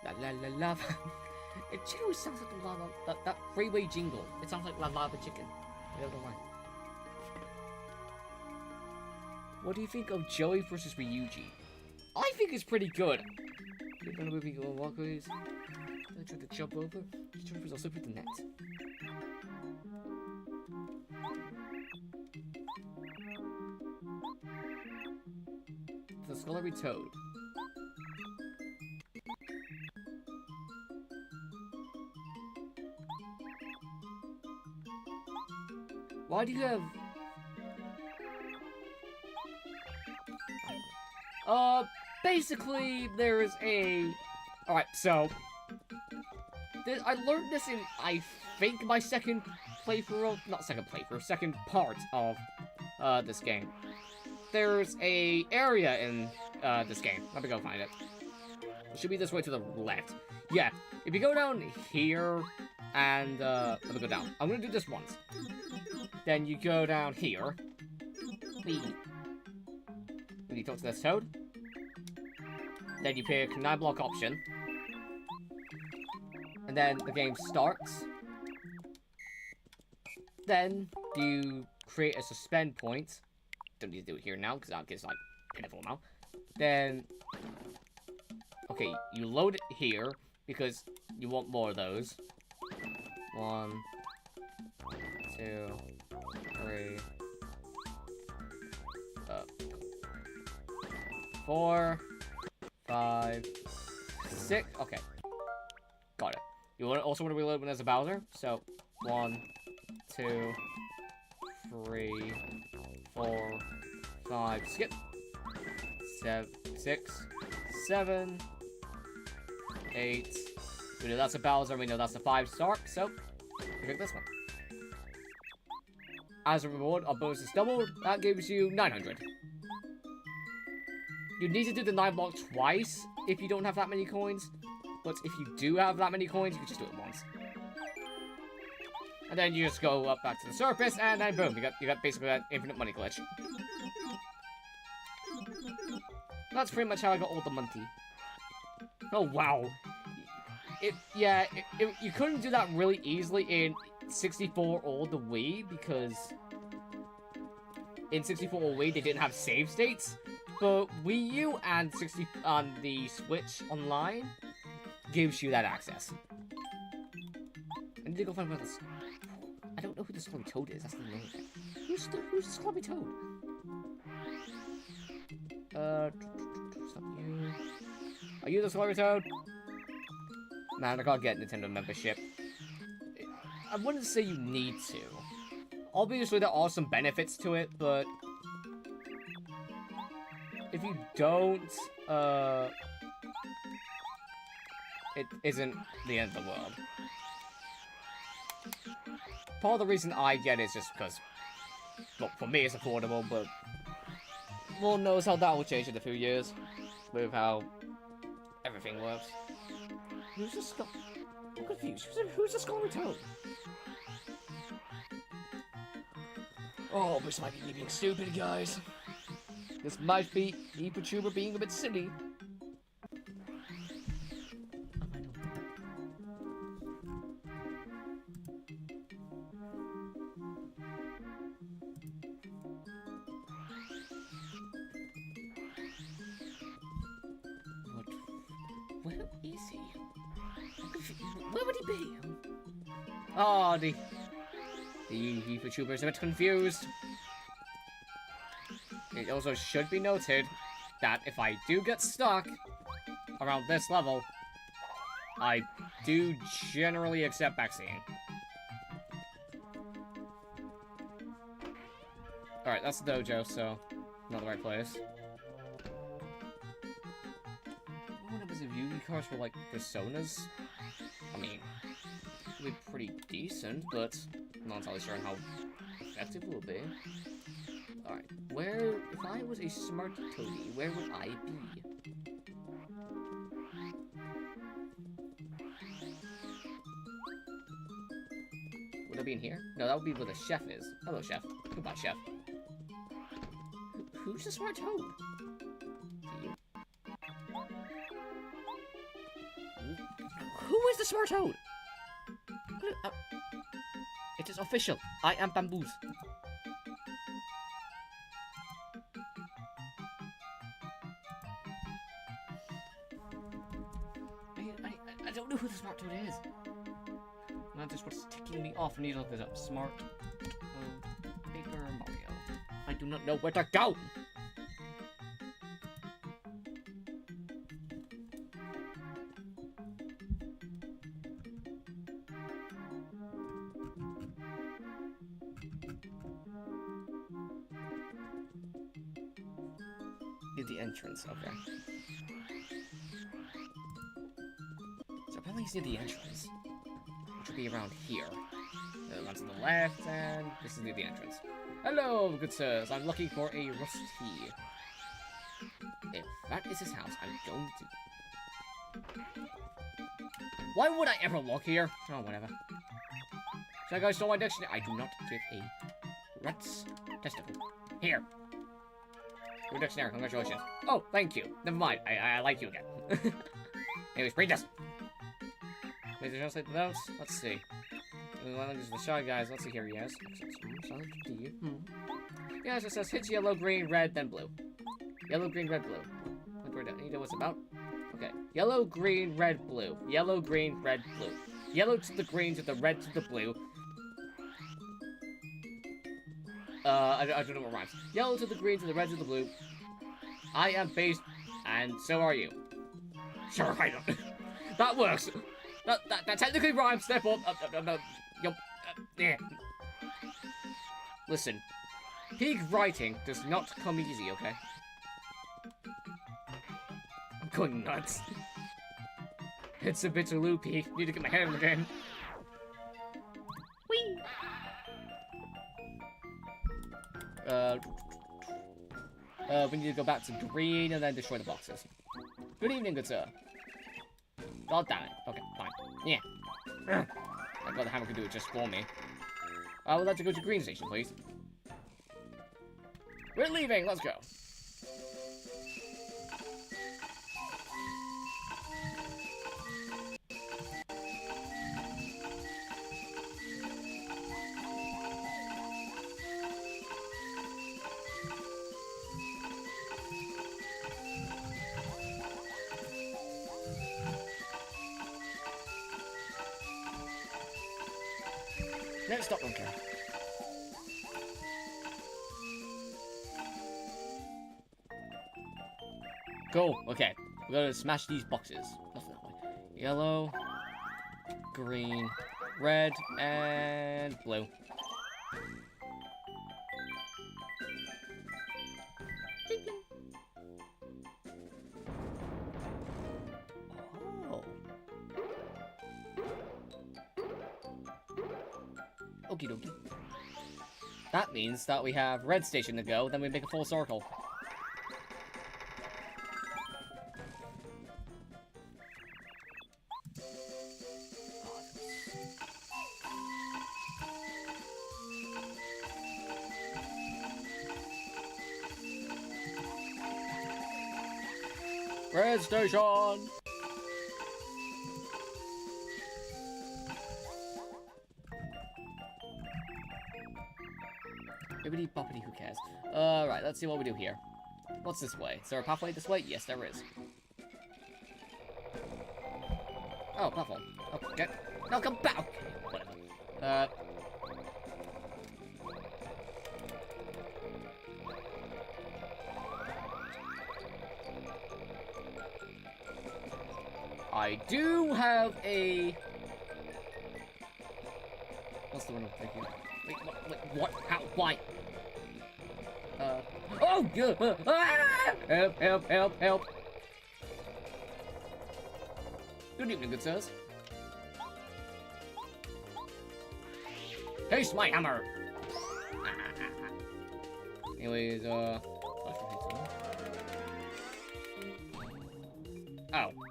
La la la lava. It always sounds like the lava. That freeway jingle. It sounds like La Lava Chicken. I don't know why. What do you think of Joey versus Ryuji? I think it's pretty good. You're gonna move on walkways. I tried to jump over. Jump was also with the net. The Scullery Toad. Why do you have... basically, there is a... Alright, so... I learned this in, I think, my second playthrough... Not second playthrough, second part of, this game. There's a area in, this game. Let me go find it. It should be this way to the left. Yeah, if you go down here, and, let me go down. I'm gonna do this once. Then you go down here. Then you talk to this toad. Then you pick 9-block option. And then the game starts. Then you create a suspend point. Don't need to do it here now because that gets like pitiful now. Then, okay, you load it here because you want more of those. 1, 2, 3, 4, 5, 6. Okay, got it. You also want to reload when there's a Bowser. So 1, 2, 3, 4, 5. Skip. 6, 7, 8. We know that's a Bowser. We know that's a 5-star. So we pick this one. As a reward, our bonus is doubled. That gives you 900. You need to do the 9 block twice if you don't have that many coins. But if you do have that many coins, you can just do it once. And then you just go up back to the surface, and then boom, you got basically that infinite money glitch. That's pretty much how I got all the money. Oh wow. You couldn't do that really easily in 64 or the Wii, because in 64 or Wii they didn't have save states. But Wii U and the Switch Online gives you that access. I need to go find one of those. I don't know who the Scrubby Toad is. That's the name. Who's the Scrubby Toad? It's not you. Are you the Scrubby Toad? Man, I can't get Nintendo membership. I wouldn't say you need to. Obviously, there are some benefits to it, but if you don't, it isn't the end of the world. Part of the reason I get it is just because, well, for me it's affordable, but Lord knows how that will change in a few years with how everything works. Who's the Skull? I'm confused. Who's the Scrubby Toad? Oh, this might be me being stupid, guys. This might be ePachuber being a bit silly. Where is he? Where would he be? Oh, the ePachuber is a bit confused. It also should be noted that if I do get stuck around this level, I do generally accept backseating. Alright, that's the dojo, so not the right place. What happens if Yugi cards were like personas? I mean, it would be pretty decent, but I'm not entirely sure on how effective it will be. Alright, if I was a smart toady, where would I be? Would I be in here? No, that would be where the chef is. Hello, chef. Goodbye, chef. Who's the smart toad? You? Who is the smart toad? It is official. I am Bamboos. I don't know who the smart toad is. Not just what's ticking me off. I need to look this up. Smart Paper Mario. I do not know where to go. Near the entrance. Okay. So apparently he's near the entrance, which would be around here. The one's on the left, and this is near the entrance. Hello, good sirs. I'm looking for a rusty. If that is his house, I'm going to... Why would I ever look here? Oh, whatever. So I guys stole my dictionary. I do not give a rat's testicle. Here. Your dictionary, congratulations. Oh, thank you. Never mind. I like you again. Anyways, read this. Please translate the notes. Let's see. Well, these are the shy guys. Let's see here, yes. Do you? Yes, it says hits yellow, green, red, then blue. Yellow, green, red, blue. You know what's about? Okay. Yellow, green, red, blue. Yellow, green, red, blue. Yellow to the green, to the red, to the blue. I don't know what rhymes. Yellow to the green, to the red, to the blue. I am based, and so are you. Sure, I don't. That works. That technically rhymes. Therefore, yeah. Listen, peak writing does not come easy. Okay. I'm going nuts. It's a bit loopy. Need to get my head in the game. Whee! We need to go back to green and then destroy the boxes. Good evening, good sir. God damn it. Okay, fine. Yeah. I got the hammer can do it just for me. I would like to go to green station, please. We're leaving. Let's go. No, stop, okay. Go. Okay. We're gonna smash these boxes. Nothing that way. Yellow, green, red, and blue. Okie dokie. That means that we have red station to go, then we make a full circle. Red station! Bibbidi boppity, who cares? Right, let's see what we do here. What's this way? Is there a pathway this way? Yes, there is. Oh, platform. Okay. No, come back! Whatever. I do have a... What's the one I'm thinking? Wait, what? How? Why? Oh, good. Help, help, help, help. Good evening, good sirs. Taste my hammer. Anyways, oh,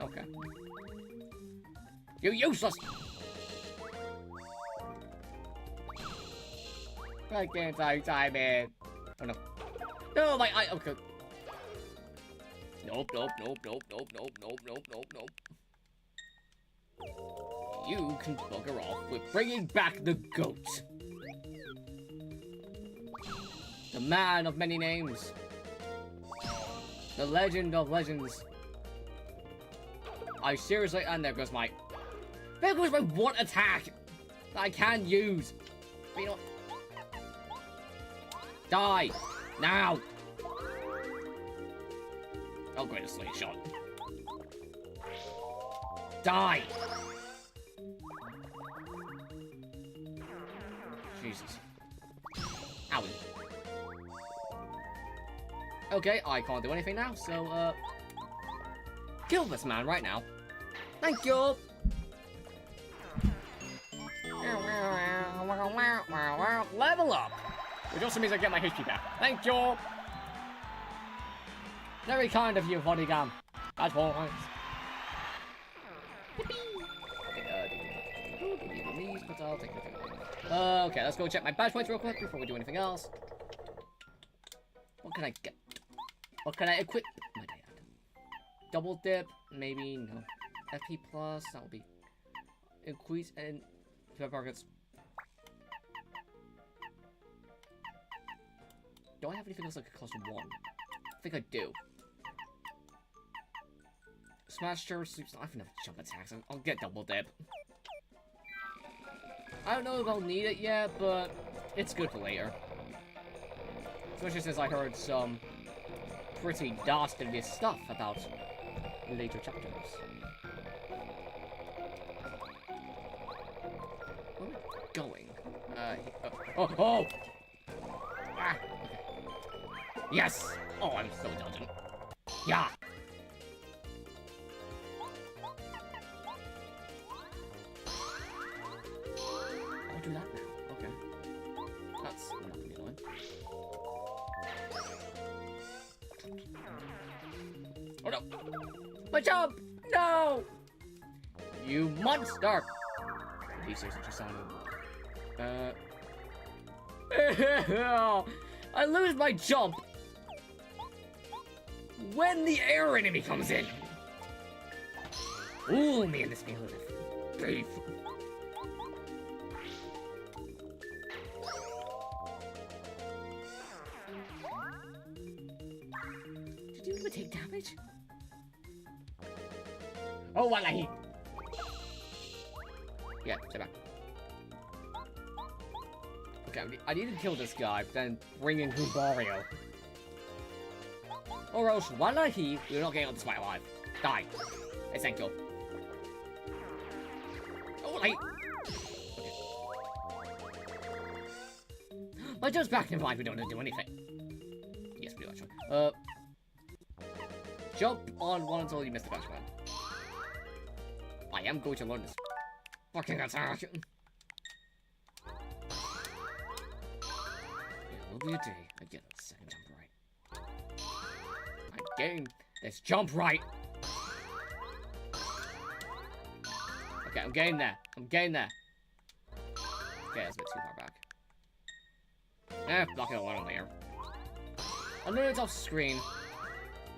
okay. You useless! I can't time it. Oh no. No, my eye. Okay. Nope. You can bugger off with bringing back the goat. The man of many names. The legend of legends. I seriously, and there goes my one attack that I can use. But you know what? Die! Now! Oh, great, a slingshot. Die! Jesus. Owie. Okay, I can't do anything now, so, kill this man right now. Thank you! Level up! Which also means I get my HP back. Thank you! Very kind of you, Bodygun. Bad points. Okay, let's go check my badge points real quick before we do anything else. What can I get? What can I equip? My dad. Double dip? Maybe no. FP plus, that will be increase and pockets. Do I have anything else that could cost 1? I think I do. Smash Terror Sweeps. I have enough jump attacks. I'll get double dip. I don't know if I'll need it yet, but it's good for later. Especially since I heard some pretty dastardly stuff about later chapters. Where am I going? Oh! Ah! Okay. Yes! Oh, I'm so intelligent. Yeah! I'll do that now. Okay. That's not gonna be annoying. Oh no! My jump! No! You monster! He seriously just sounded. I lose my jump when the air enemy comes in. Ooh, me and this game live beef. Did you even take damage? Oh, wallahi! Yeah, stay back. Okay, I need to kill this guy, then bring in Gubario. Or else, wallahi, you're not getting out this fight alive. Die. Essential. Oh, wallahi! Okay. My jump's back in life, we don't have to do anything. Yes, we do actually. Jump on one until you miss the bash pad. I am going to learn this fucking attack. It will be a day I get that second jump right. I'm getting this jump right. Okay, I'm getting there. I'm getting there. Okay, that's a bit too far back. Not gonna learn later. I learned it off screen.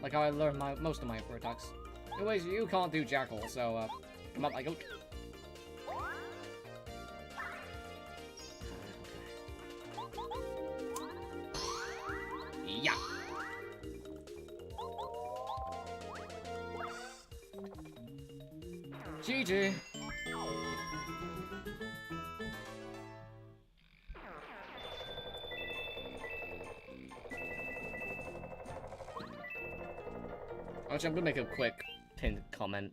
Like how I learned most of my upper attacks. Anyways, you can't do Jackal, so come up, I go. Yeah. GG. Actually, I'm gonna make a quick pinned comment.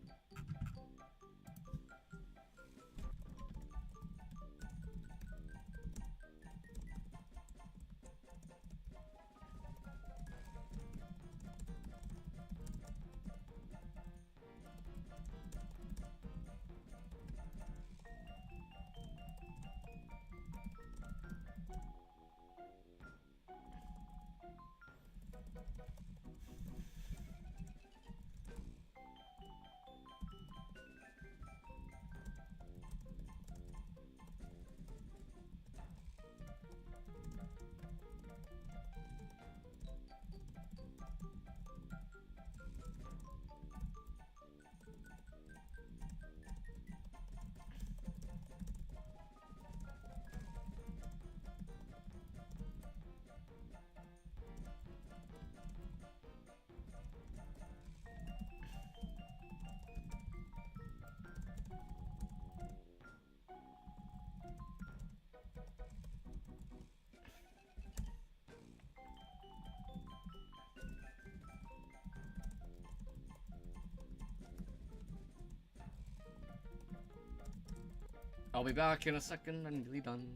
I'll be back in a second. I'm nearly done.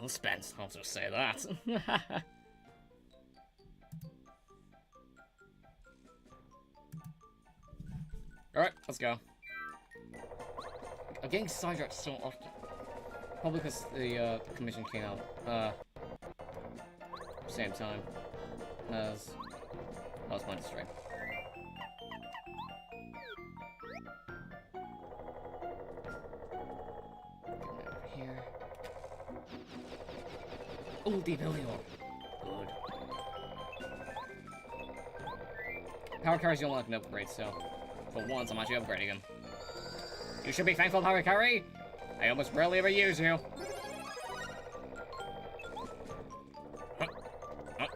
well spent, I'll just say that. Alright, let's go. I'm getting sidetracked so often. Probably because the commission came out, same time as I was playing the stream. Get over here. Oh, the ability orb. Good. Power carries you don't like an upgrade, so for once I'm actually upgrading him. You should be thankful, Power Carry! I almost rarely ever use you. Huh. Huh.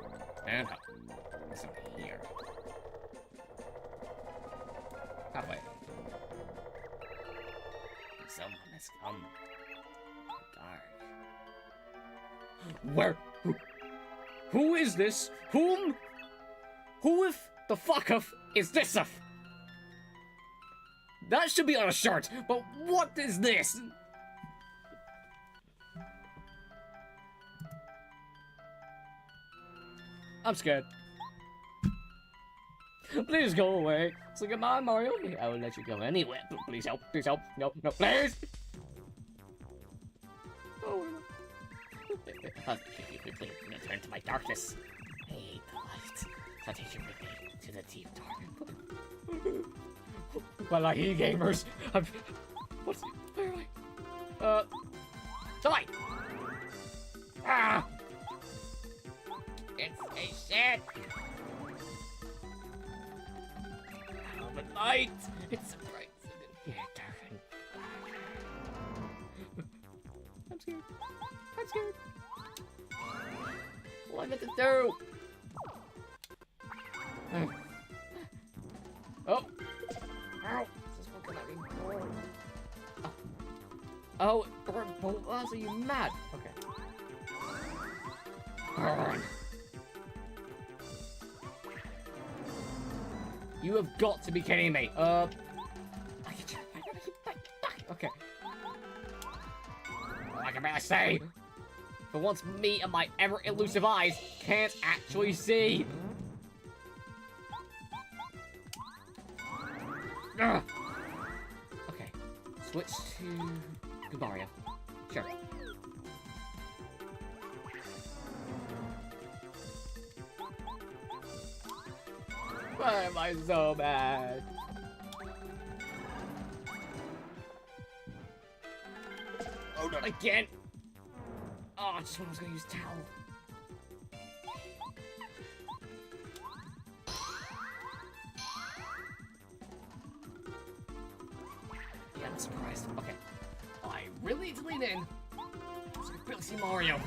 And up. What's up here? Halfway. Someone has come. Dark. Where? Who is this? Whom? Who if the fuck of is this of? That should be on a shirt, but what is this? I'm scared. Please go away. So come on, Mario. I will let you go anywhere. Please help. Please help. No, no, please. Oh, if you could please return to my darkness. I hate the light. I'll take you with me to the deep dark. Well, I hate gamers. What's... Where am I? Die! Ah! It's a shit! Oh, but light! It's so bright in here, darling. I'm scared. I'm scared. What am I meant to do? Oh! Ow! This is fucking letting go. Oh, oh, so you mad? Okay. Burn. You have got to be kidding me. Okay. I can barely see. For once, me and my ever-elusive eyes can't actually see. Ugh. Okay. Switch to Mario. Sure. Why am I so bad? Oh, not again! Oh, just when I was gonna use towel. Yeah, I'm surprised. Okay. I really need to lean in. So I can barely see Mario.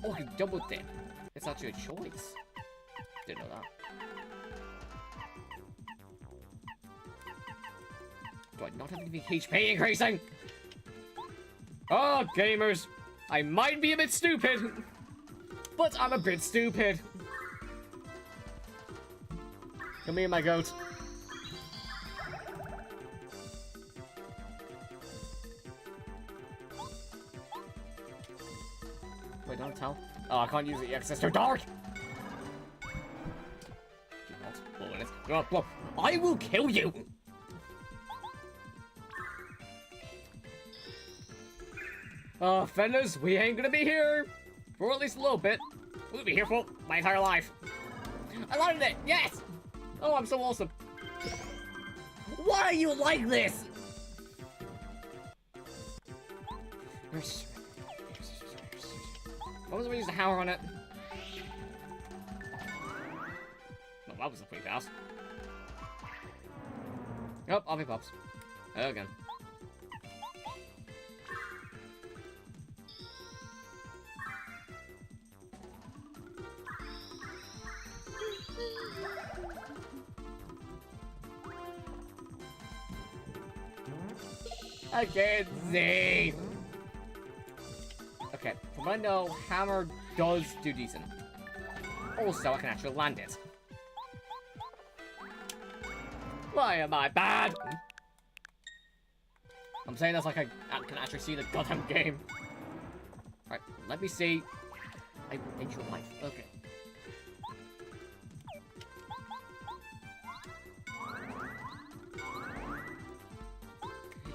Oh, I double dip. It's actually a choice. Didn't know that. Do I not have any HP increasing? Oh, gamers. I might be a bit stupid. But I'm a bit stupid. Come here, my goat. Wait, don't tell. Oh, I can't use it yet because it's too dark. Do not blow in it. Do not blow. I will kill you. Fenders, we ain't gonna be here for at least a little bit. We'll be here for my entire life. I loved it. Yes. Oh, I'm so awesome. Why are you like this? What was the use the hammer on it? No, that was a pretty fast. Yep, I'll be pops. Again. I can't see. Okay, from what I know, hammer does do decent. Also, I can actually land it. Why am I bad? I'm saying that's like I can actually see the goddamn game. Alright, let me see. I will end your life. Okay.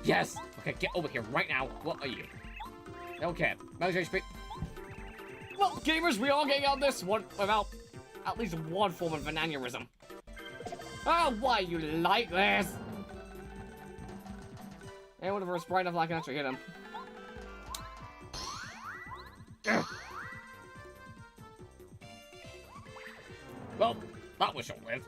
Yes! Okay, get over here right now. What are you? Okay, manage HP. Well, gamers, we are getting out this one without at least one form of an aneurysm. Oh, why you like this? And whatever is bright enough I can actually hit him. Well, that was short-lived.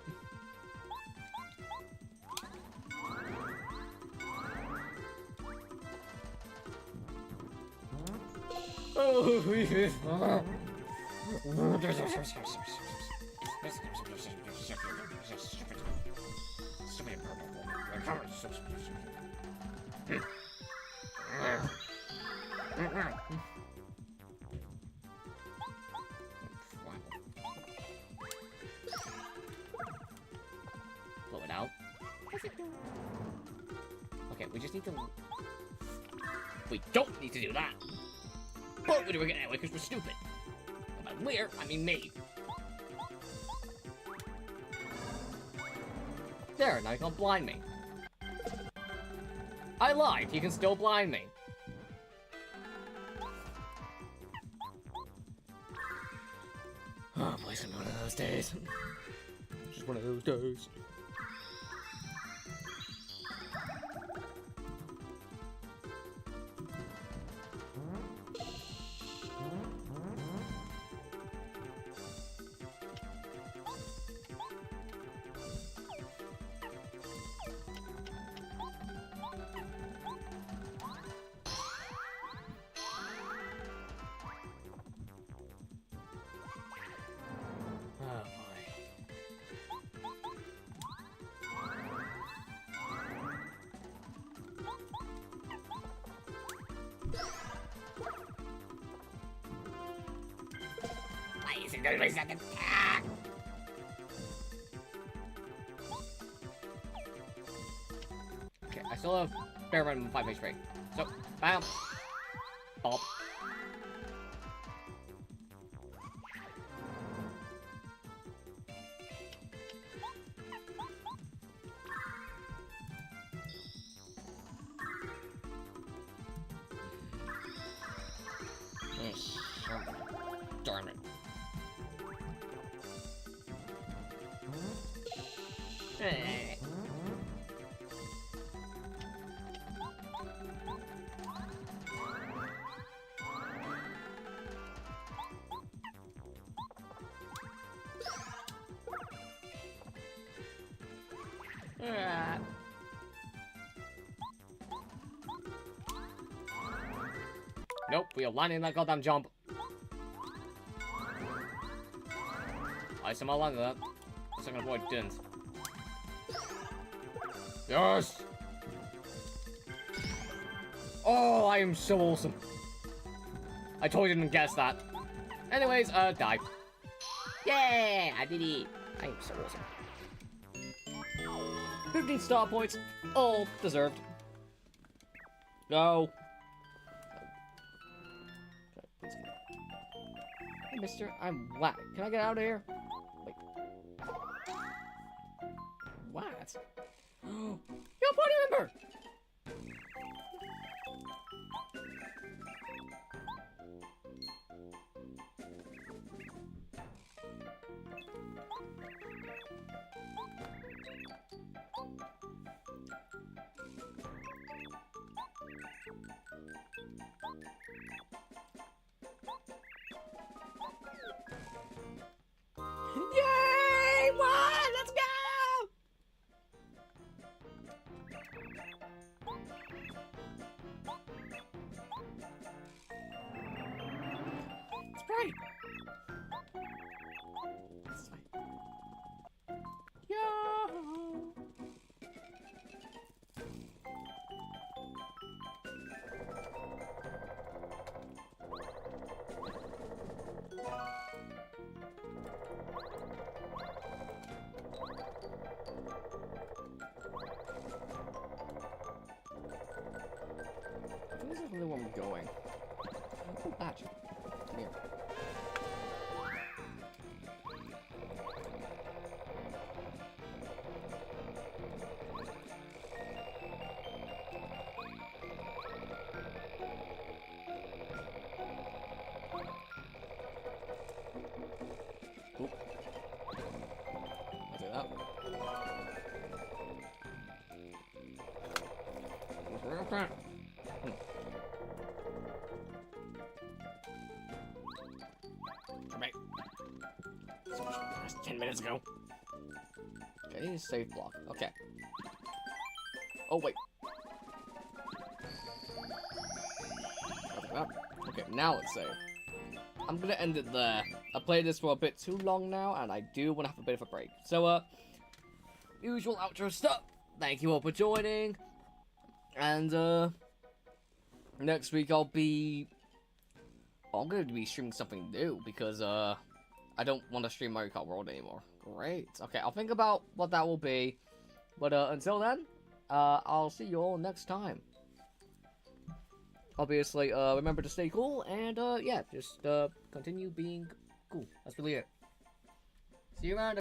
Blow it out. Okay, we just need to... We don't need to do that. But we're doing it anyway because we're stupid. And by we're, I mean me. There, now you can blind me. I lied, you can still blind me. Oh boy, it's one of those days. Just one of those days. Okay, I still have bare minimum 5 HP. So, bam! Bob. Darn it. Nope, we are landing that goddamn jump. I somehow landed that. So I'm gonna avoid didn't. Yes! Oh, I am so awesome. I totally didn't guess that. Anyways, die. Yeah, I did it. I am so awesome. 15 star points, all deserved. Go. Hey, mister, I'm whack. Can I get out of here? Wait. What? Yo, party member! Yay! One! Let's go! It's great. This way. Yo! This is really where I'm going. Oh, badge. Come here. Oop. I'll do that. Right. 10 minutes ago. Okay, save block. Okay. Oh, wait. Okay, now let's save. I'm gonna end it there. I played this for a bit too long now, and I do want to have a bit of a break. So, usual outro stuff. Thank you all for joining. And, next week I'm going to be streaming something new, because, I don't want to stream Mario Kart World anymore. Great. Okay, I'll think about what that will be. But, until then, I'll see you all next time. Obviously, remember to stay cool, and, yeah, just, continue being cool. That's really it. See you around.